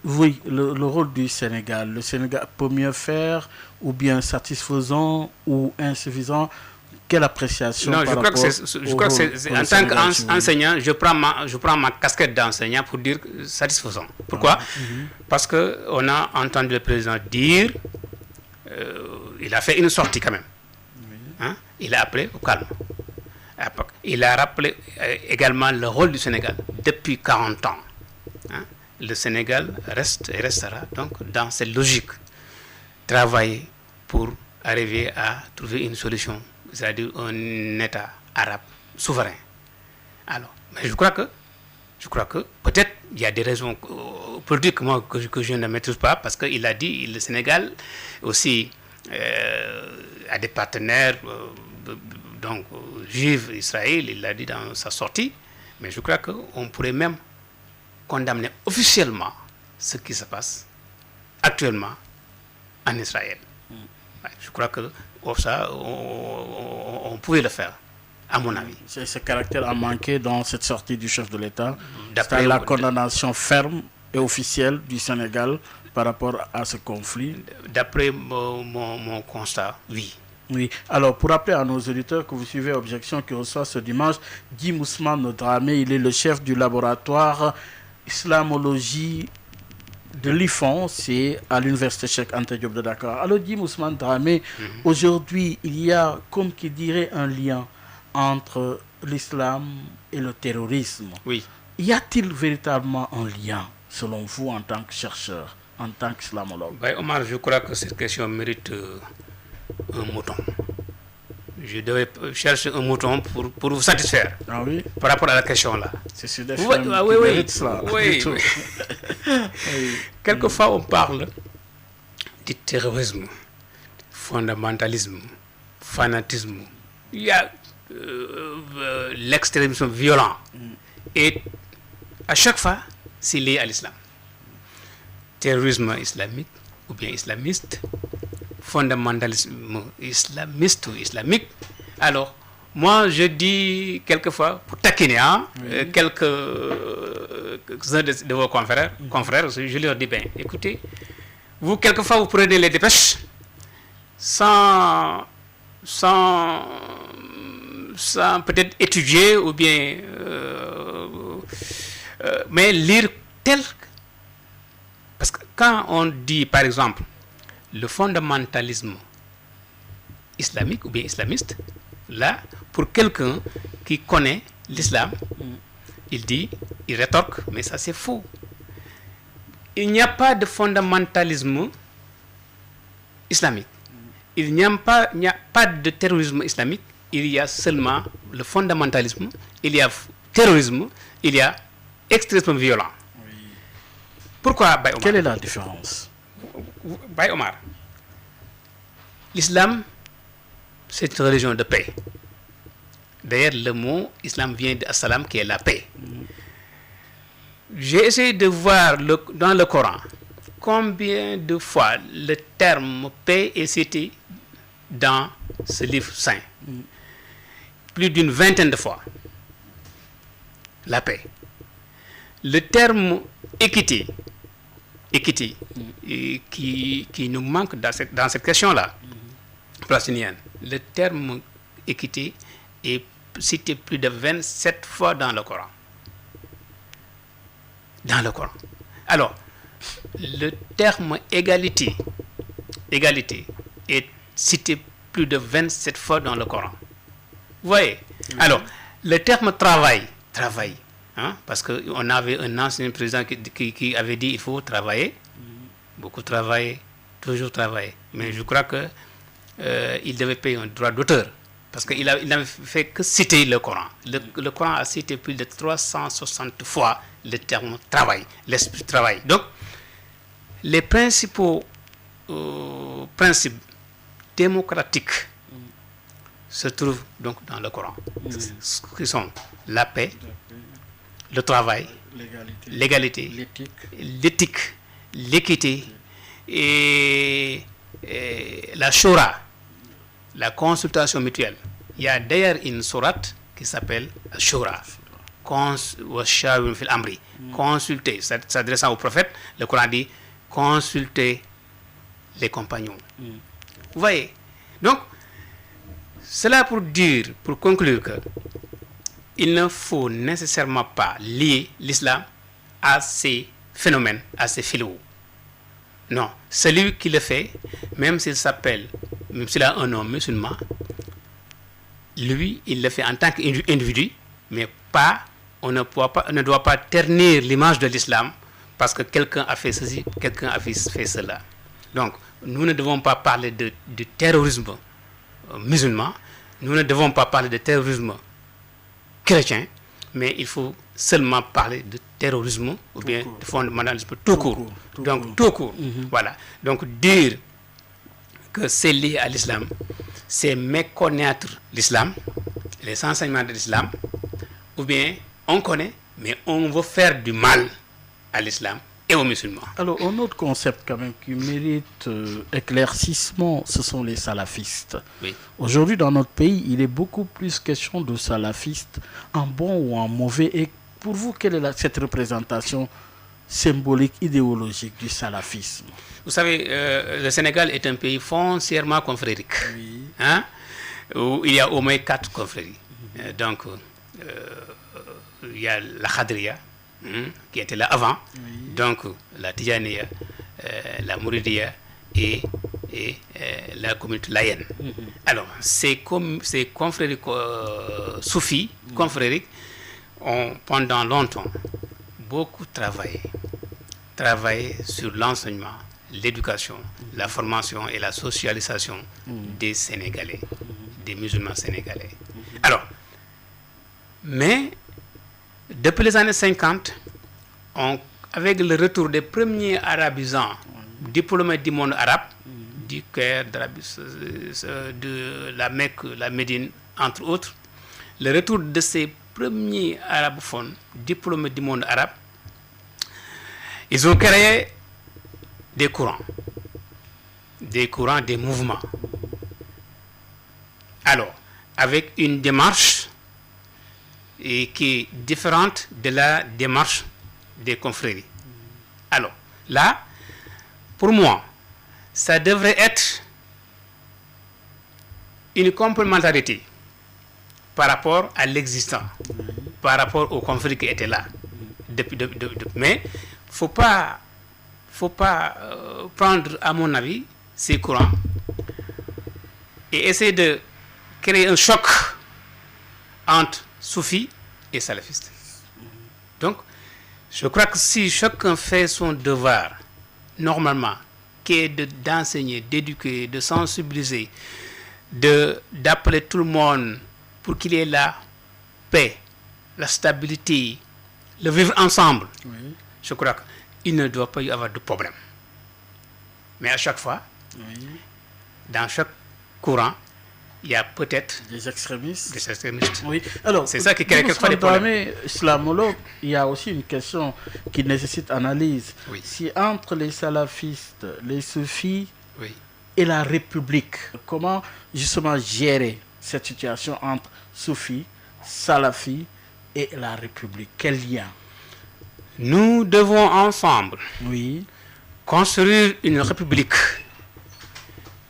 Oui, le rôle du Sénégal. Le Sénégal peut mieux faire ou bien satisfaisant ou insuffisant. Quelle appréciation Non, par je crois que rapport c'est au en tant Sénégal, si vous voulez. qu'enseignant, je prends ma casquette d'enseignant pour dire satisfaisant. Pourquoi? Parce qu'on a entendu le président dire, il a fait une sortie quand même. Hein? Il a appelé au calme. Il a rappelé également le rôle du Sénégal depuis 40 ans. Hein? Le Sénégal reste et restera donc dans cette logique. Travailler pour arriver à trouver une solution, c'est-à-dire un État arabe souverain. Alors, mais je crois que peut-être il y a des raisons politiques que je ne maîtrise pas, parce qu'il a dit le Sénégal aussi a des partenaires donc juifs Israël, il l'a dit dans sa sortie, mais je crois qu'on pourrait même condamner officiellement ce qui se passe actuellement en Israël. Ouais, je crois que ça, on pouvait le faire, à mon avis. C'est ce caractère a manqué dans cette sortie du chef de l'État. D'après C'est la condamnation ferme et officielle du Sénégal par rapport à ce conflit. D'après mon constat, oui. Oui. Alors, pour rappeler à nos auditeurs que vous suivez Objection qui reçoit ce dimanche Guy Ousmane Dramé, il est le chef du laboratoire Islamologie de l'IFON, c'est à l'université Cheikh Anta Diop de Dakar. Alors, Guy Ousmane Dramé, aujourd'hui, il y a, comme qui dirait, un lien entre l'islam et le terrorisme. Oui. Y a-t-il véritablement un lien, selon vous, en tant que chercheur, en tant qu'islamologue? Ben, Omar, je crois que cette question mérite un mouton. Je devais chercher un mouton pour vous satisfaire Ah oui? par rapport à la question là. C'est sur des Oui, films ah, qui oui, oui. méritent cela. Oui, du tout. oui. Quelquefois, on parle du terrorisme, fondamentalisme, fanatisme. Il y a l'extrémisme violent. Et à chaque fois, c'est lié à l'islam. Terrorisme islamique ou bien islamiste, fondamentalisme islamiste ou islamique. Alors, moi, je dis quelquefois, pour taquiner, quelques-uns de vos confrères, je leur dis, ben, écoutez, vous, quelquefois, vous prenez les dépêches sans peut-être étudier ou bien mais lire tel. Parce que quand on dit, par exemple, le fondamentalisme islamique ou bien islamiste, là, pour quelqu'un qui connaît l'islam, il dit, il rétorque, mais ça c'est faux. Il n'y a pas de fondamentalisme islamique. Il n'y a pas de terrorisme islamique. Il y a seulement le fondamentalisme, il y a terrorisme, il y a extrémisme violent. Oui. Pourquoi, Baye Omar? Quelle est la différence? Baye Omar, l'islam, c'est une religion de paix. D'ailleurs, le mot islam vient de As-Salam, qui est la paix. J'ai essayé de voir dans le Coran combien de fois le terme paix est cité dans ce livre saint. Plus d'une vingtaine de fois. La paix. le terme équité, qui nous manque dans cette question-là, palestinienne. Le terme équité est cité plus de 27 fois dans le Coran. Dans le Coran. Alors, le terme égalité est cité plus de 27 fois dans le Coran. Vous voyez? Alors, le terme travail, hein, parce qu'on avait un ancien président qui avait dit il faut travailler, beaucoup travailler, toujours travailler. Mais je crois que il devait payer un droit d'auteur, parce qu'il n'avait fait que citer le Coran. Le Coran a cité plus de 360 fois le terme travail, l'esprit travail. Donc, les principaux principes démocratiques se trouvent donc dans le Coran, qui sont la paix, le travail, l'égalité, l'éthique, l'équité et la shura, la consultation mutuelle. Il y a d'ailleurs une sourate qui s'appelle Shura, consulter, s'adressant au prophète. Le Coran dit consulter les compagnons. Vous voyez? Donc, cela pour conclure que il ne faut nécessairement pas lier l'islam à ces phénomènes, à ces fléaux. Non, celui qui le fait, même s'il a un nom musulman, lui, il le fait en tant qu'individu, mais on ne doit pas ternir l'image de l'islam parce que quelqu'un a fait ceci, quelqu'un a fait cela. Donc, nous ne devons pas parler de terrorisme musulman, nous ne devons pas parler de terrorisme chrétien, mais il faut seulement parler de terrorisme ou bien de fondamentalisme tout court. Voilà. Donc, dire que c'est lié à l'islam, c'est méconnaître l'islam, les enseignements de l'islam, ou bien on connaît, mais on veut faire du mal à l'islam et aux musulmans. Alors, un autre concept quand même qui mérite éclaircissement, ce sont les salafistes. Oui. Aujourd'hui, dans notre pays, il est beaucoup plus question de salafistes, en bon ou en mauvais. Et pour vous, quelle est cette représentation symbolique, idéologique du salafisme? Vous savez, le Sénégal est un pays foncièrement confrérique, Oui. hein, où il y a au moins 4 confréries. Donc, il y a la Khadriya, qui était là avant, donc la Tijaniya, la Mouridiya et la communauté laïenne. Alors, ces confréries soufis, confrériques, ont pendant longtemps beaucoup travaillé sur l'enseignement, l'éducation, la formation et la socialisation des Sénégalais, des musulmans sénégalais. Alors, mais depuis les années 50, avec le retour des premiers arabisants diplômés du monde arabe, du Caire, de la Mecque, la Médine, entre autres, le retour de ces premiers arabophones diplômés du monde arabe, ils ont créé des courants, des mouvements. Alors, avec une démarche qui est différente de la démarche des confréries. Alors, là, pour moi, ça devrait être une complémentarité par rapport à l'existant, par rapport aux confréries qui étaient là. Mais il ne faut pas prendre, à mon avis, ces courants et essayer de créer un choc entre soufis et salafistes. Donc, je crois que si chacun fait son devoir, normalement, qui est d'enseigner, d'éduquer, de sensibiliser, d'appeler tout le monde pour qu'il y ait la paix, la stabilité, le vivre ensemble, je crois qu'il ne doit pas y avoir de problème. Mais à chaque fois, dans chaque courant, il y a peut-être des extrémistes. Oui. Alors, c'est ça qui crée quelquefois des problèmes. Islamologue, il y a aussi une question qui nécessite analyse. Oui. Si entre les salafistes, les soufis Oui. et la République, comment justement gérer cette situation entre soufis, salafis et la République? Quel lien? Nous devons ensemble Oui. construire une république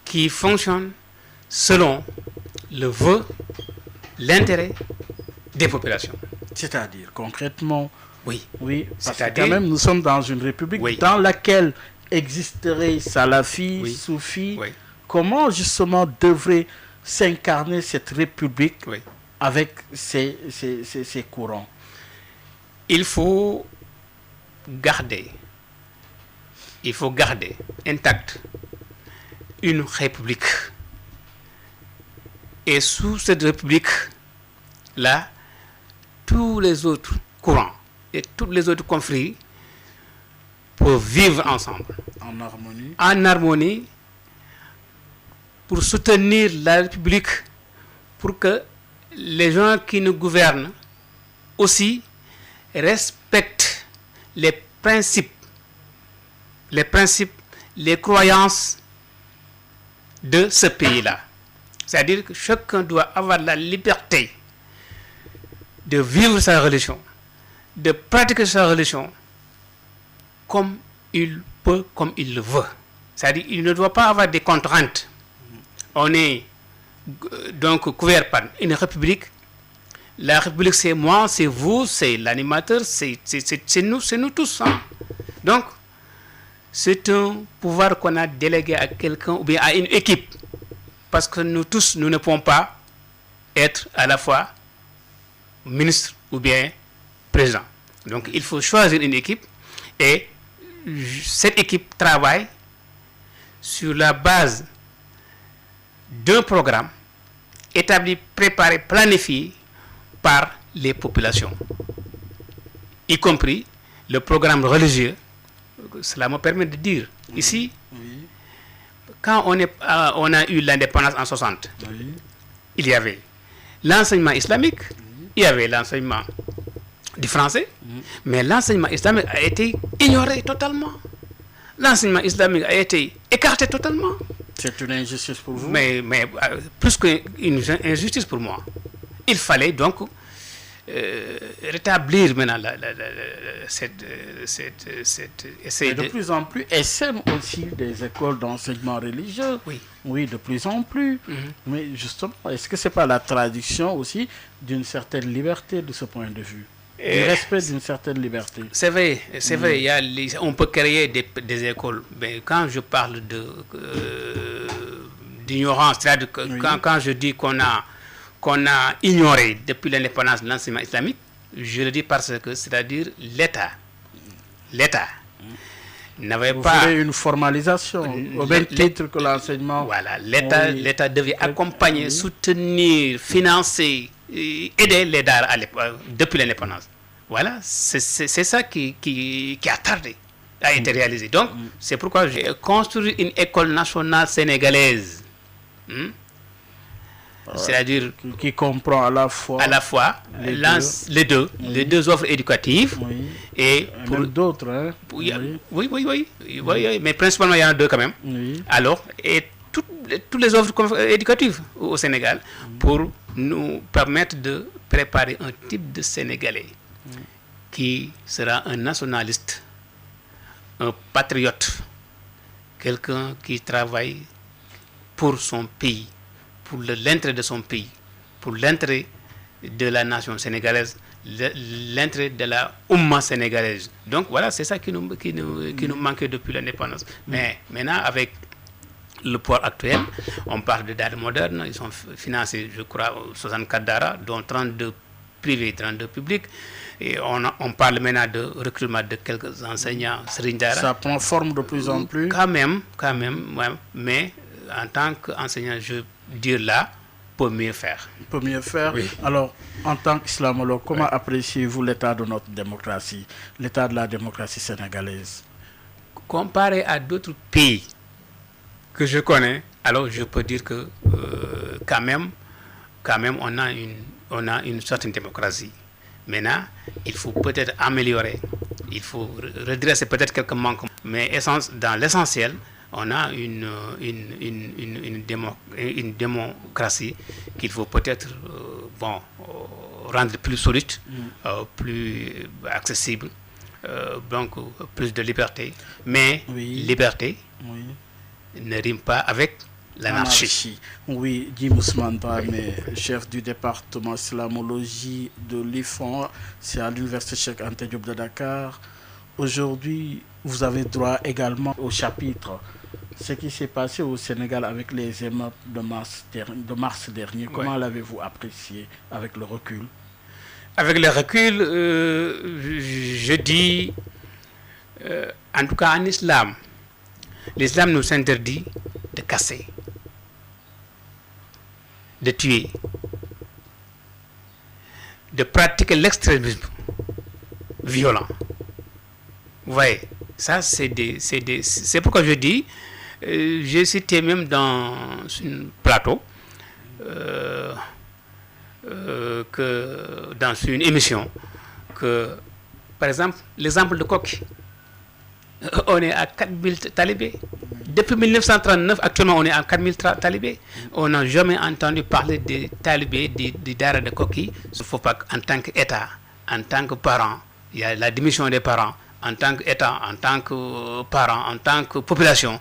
qui fonctionne selon le vœu, l'intérêt des populations. C'est-à-dire, concrètement, Oui. oui, parce que C'est-à-dire- quand même, nous sommes dans une république Oui. dans laquelle existerait salafis, Oui. soufis. Oui. Comment justement devrait s'incarner cette république Oui. avec ces courants? Il faut garder intacte une république. Et sous cette république-là, tous les autres courants et tous les autres conflits peuvent vivre ensemble, En harmonie. en harmonie, pour soutenir la République, pour que les gens qui nous gouvernent aussi respectent les principes, les croyances de ce pays-là. C'est-à-dire que chacun doit avoir la liberté de vivre sa religion, de pratiquer sa religion comme il peut, comme il le veut. C'est-à-dire qu'il ne doit pas avoir des contraintes. On est donc couvert par une république. La république, c'est moi, c'est vous, c'est l'animateur, c'est nous tous. Hein. Donc, c'est un pouvoir qu'on a délégué à quelqu'un ou bien à une équipe. Parce que nous tous, nous ne pouvons pas être à la fois ministre ou bien président. Donc, il faut choisir une équipe et cette équipe travaille sur la base d'un programme établi, préparé, planifié par les populations, y compris le programme religieux. Cela me permet de dire, ici, Oui. quand on a eu l'indépendance en 60, Oui. il y avait l'enseignement islamique, il y avait l'enseignement du français, mais l'enseignement islamique a été ignoré totalement. L'enseignement islamique a été écarté totalement. C'est une injustice pour vous? Mais plus qu'une injustice pour moi. Il fallait donc rétablir maintenant Et de plus en plus, essaiment aussi des écoles d'enseignement religieux. Oui. Oui, de plus en plus. Mais justement, est-ce que ce n'est pas la traduction aussi d'une certaine liberté de ce point de vue? Du respect d'une certaine liberté. C'est vrai, il y a on peut créer des écoles. Mais quand je parle d'ignorance, c'est-à-dire que quand je dis qu'on a ignoré depuis l'indépendance de l'enseignement islamique, je le dis parce que, c'est-à-dire l'État n'avait Vous pas... ferez une formalisation au même titre que l'enseignement. Voilà, l'État devait accompagner, soutenir, financer, aider les Daara depuis l'indépendance. Voilà, c'est ça qui a tardé à être réalisé. Donc, c'est pourquoi j'ai construit une école nationale sénégalaise. C'est-à-dire qui comprend à la fois les deux offres éducatives. Oui. Et pour d'autres. Hein? Oui, mais principalement il y en a deux quand même. Oui. Alors, et toutes les offres éducatives au Sénégal pour nous permettre de préparer un type de Sénégalais qui sera un nationaliste, un patriote, quelqu'un qui travaille pour son pays, pour l'intérêt de son pays, pour l'intérêt de la nation sénégalaise, l'intérêt de la Oumma sénégalaise. Donc voilà, c'est ça qui nous manquait depuis l'indépendance. Mais maintenant, avec le pouvoir actuel, on parle de daara modernes, ils sont financés, je crois, 64 daara, dont 32 privés, 32 publics. Et on parle maintenant de recrutement de quelques enseignants Serigne Daara. Ça prend forme de plus en plus. Quand même, ouais, mais en tant qu'enseignant, je dire là, peut mieux faire. Peut mieux faire. Oui. Alors, en tant qu'islamologue, comment appréciez-vous l'état de notre démocratie, l'état de la démocratie sénégalaise? Comparé à d'autres pays que je connais, alors je peux dire que quand même, on a une certaine démocratie. Maintenant, il faut peut-être améliorer, il faut redresser peut-être quelques manquements, mais dans l'essentiel, on a une démocratie qu'il faut peut-être rendre plus solide, plus accessible donc plus de liberté. Mais Oui. liberté Oui. ne rime pas avec l'anarchie. Anarchie. Oui, Jim Ousmane Dramé, chef du département islamologie de l'IFON, c'est à l'université Cheikh Anta Diop de Dakar. Aujourd'hui, vous avez droit également au chapitre ce qui s'est passé au Sénégal avec les émeutes de mars dernier. Comment l'avez-vous apprécié avec le recul? Avec le recul, je dis, en tout cas en islam, l'islam nous interdit de casser, de tuer, de pratiquer l'extrémisme violent. Vous voyez, ça c'est pourquoi je dis, j'ai cité même dans un plateau, que dans une émission, que par exemple, l'exemple de Koki, on est à 4000 talibés. Depuis 1939, actuellement, on est à 4000 talibés. On n'a jamais entendu parler des talibés, des Dara de Koki. Il ne faut pas qu'en tant qu'État, en tant que parent, il y a la démission des parents, en tant qu'État, en tant que parents, en tant que population,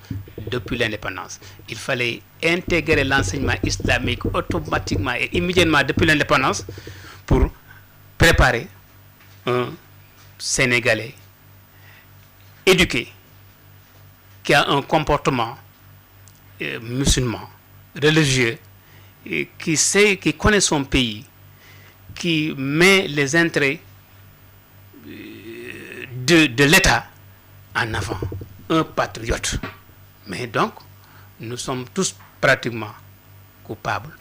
depuis l'indépendance. Il fallait intégrer l'enseignement islamique automatiquement et immédiatement depuis l'indépendance pour préparer un Sénégalais éduqué, qui a un comportement musulman, religieux, et qui connaît son pays, qui met les intérêts de l'État en avant, un patriote. Mais donc, nous sommes tous pratiquement coupables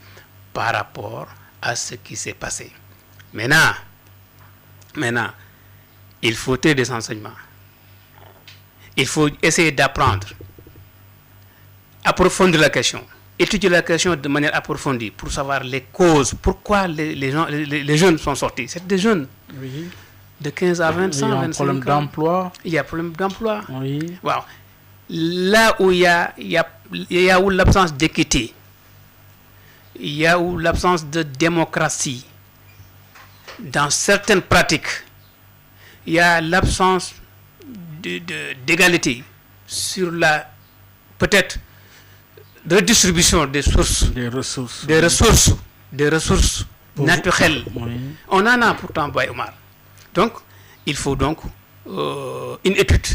par rapport à ce qui s'est passé. Maintenant, il faut tirer des enseignements. Il faut essayer d'apprendre, approfondir la question, étudier la question de manière approfondie pour savoir les causes, pourquoi les jeunes sont sortis. C'est des jeunes de 15 à 20 ans, 25 ans. Il y a un problème d'emploi. Il y a un problème d'emploi. Oui. Wow. Là où il y a l'absence d'équité, il y a où l'absence de démocratie, dans certaines pratiques, il y a l'absence d'égalité sur la peut-être redistribution des ressources naturelles. Oui. On en a pourtant, Boy Omar. Donc, il faut donc une étude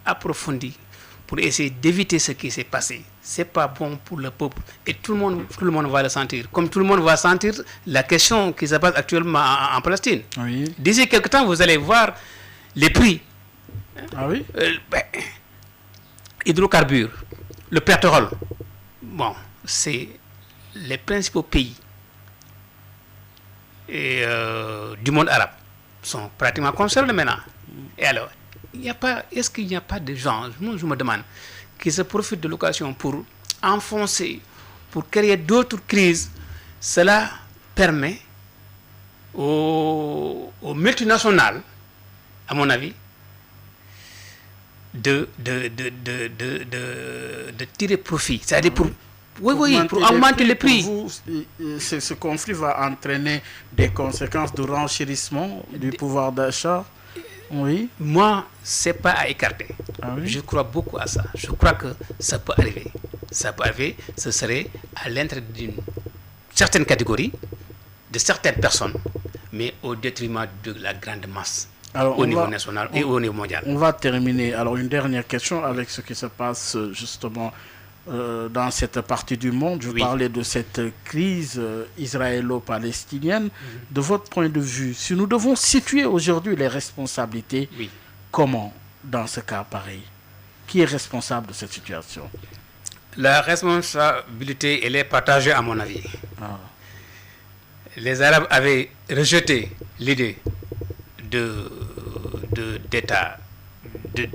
approfondie pour essayer d'éviter ce qui s'est passé. C'est pas bon pour le peuple et tout le monde va le sentir. Comme tout le monde va sentir la question qui se passe actuellement en Palestine. Oui. D'ici quelque temps, vous allez voir les prix. Ah oui? Hydrocarbures, le pétrole. Bon, c'est les principaux pays du monde arabe sont pratiquement concernés maintenant. Et alors, est-ce qu'il n'y a pas de gens, moi je me demande, qui se profitent de l'occasion pour enfoncer, pour créer d'autres crises? Cela permet aux multinationales, à mon avis, de tirer profit. C'est-à-dire pour augmenter les prix. Pour vous, ce conflit va entraîner des conséquences de renchérissement du pouvoir d'achat. Oui. Moi, c'est pas à écarter. Ah oui? Je crois beaucoup à ça. Je crois que ça peut arriver. Ça peut arriver, ce serait à l'intérêt d'une certaine catégorie, de certaines personnes, mais au détriment de la grande masse. Alors, au niveau national et au niveau mondial. On va terminer. Alors, une dernière question avec ce qui se passe justement dans cette partie du monde. Je parlais de cette crise israélo-palestinienne. De votre point de vue, si nous devons situer aujourd'hui les responsabilités, comment dans ce cas pareil? Qui est responsable de cette situation? La responsabilité, elle est partagée à mon avis. Ah. Les Arabes avaient rejeté l'idée d'État, de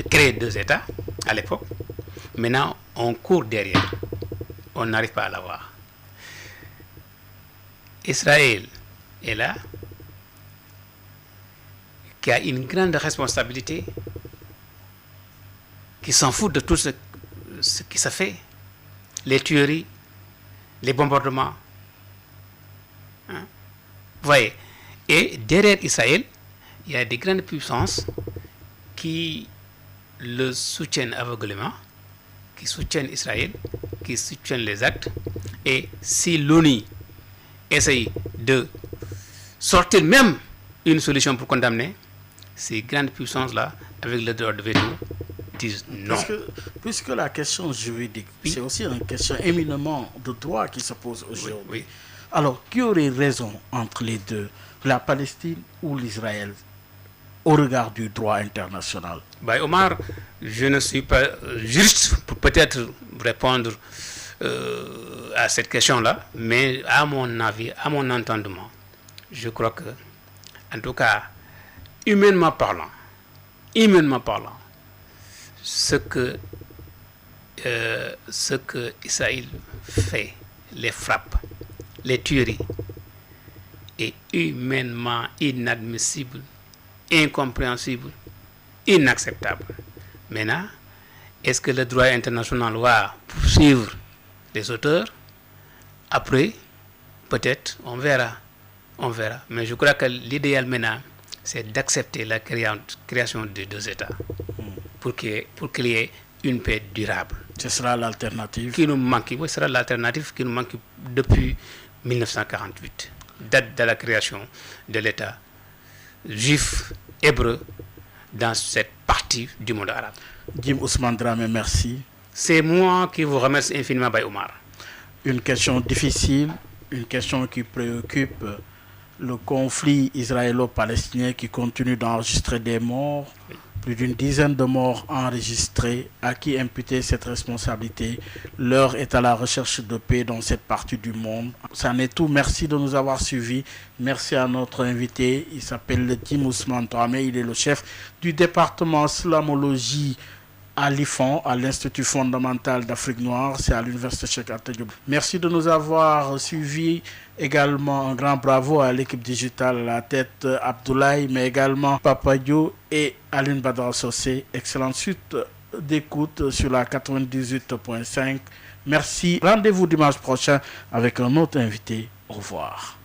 créer deux États à l'époque. Maintenant, on court derrière. On n'arrive pas à l'avoir. Israël est là, qui a une grande responsabilité, qui s'en fout de tout ce qui se fait, les tueries, les bombardements. Hein? Vous voyez. Et derrière Israël, il y a des grandes puissances qui le soutiennent aveuglément, qui soutiennent Israël, qui soutiennent les actes. Et si l'ONU essaye de sortir même une solution pour condamner, ces grandes puissances-là, avec le droit de veto, disent non. Puisque la question juridique, oui. C'est aussi une question éminemment de droit qui se pose aujourd'hui. Oui. Alors, qui aurait raison entre les deux, la Palestine ou l'Israël, au regard du droit international? Omar, je ne suis pas juriste pour peut-être répondre à cette question-là, mais à mon avis, à mon entendement, je crois que, en tout cas, humainement parlant, ce que Israël fait, les frappes, les tueries, est humainement inadmissible, incompréhensible, inacceptable. Maintenant, est-ce que le droit international va poursuivre les auteurs? Après, peut-être, on verra. Mais je crois que l'idéal maintenant, c'est d'accepter la création de deux États pour qu'il y ait une paix durable. Ce sera l'alternative qui nous manque. Oui, ce sera l'alternative qui nous manque depuis 1948, date de la création de l'État juif hébreu dans cette partie du monde arabe. Jim Ousmane Dramé, merci. C'est moi qui vous remercie infiniment, Baye Omar. Une question difficile, une question qui préoccupe le conflit israélo-palestinien qui continue d'enregistrer des morts, plus d'une dizaine de morts enregistrés. À qui imputer cette responsabilité? L'heure est à la recherche de paix dans cette partie du monde. Ça n'est tout. Merci de nous avoir suivis. Merci à notre invité. Il s'appelle Jim Ousmane Dramé. Il est le chef du département slamologie à l'IFON, à l'Institut fondamental d'Afrique noire, c'est à l'Université Cheikh Anta Diop. Merci de nous avoir suivis. Également, un grand bravo à l'équipe digitale, à la tête Abdoulaye, mais également Papa Dio et Aline Badra Sossé. Excellente suite d'écoute sur la 98.5. Merci. Rendez-vous dimanche prochain avec un autre invité. Au revoir.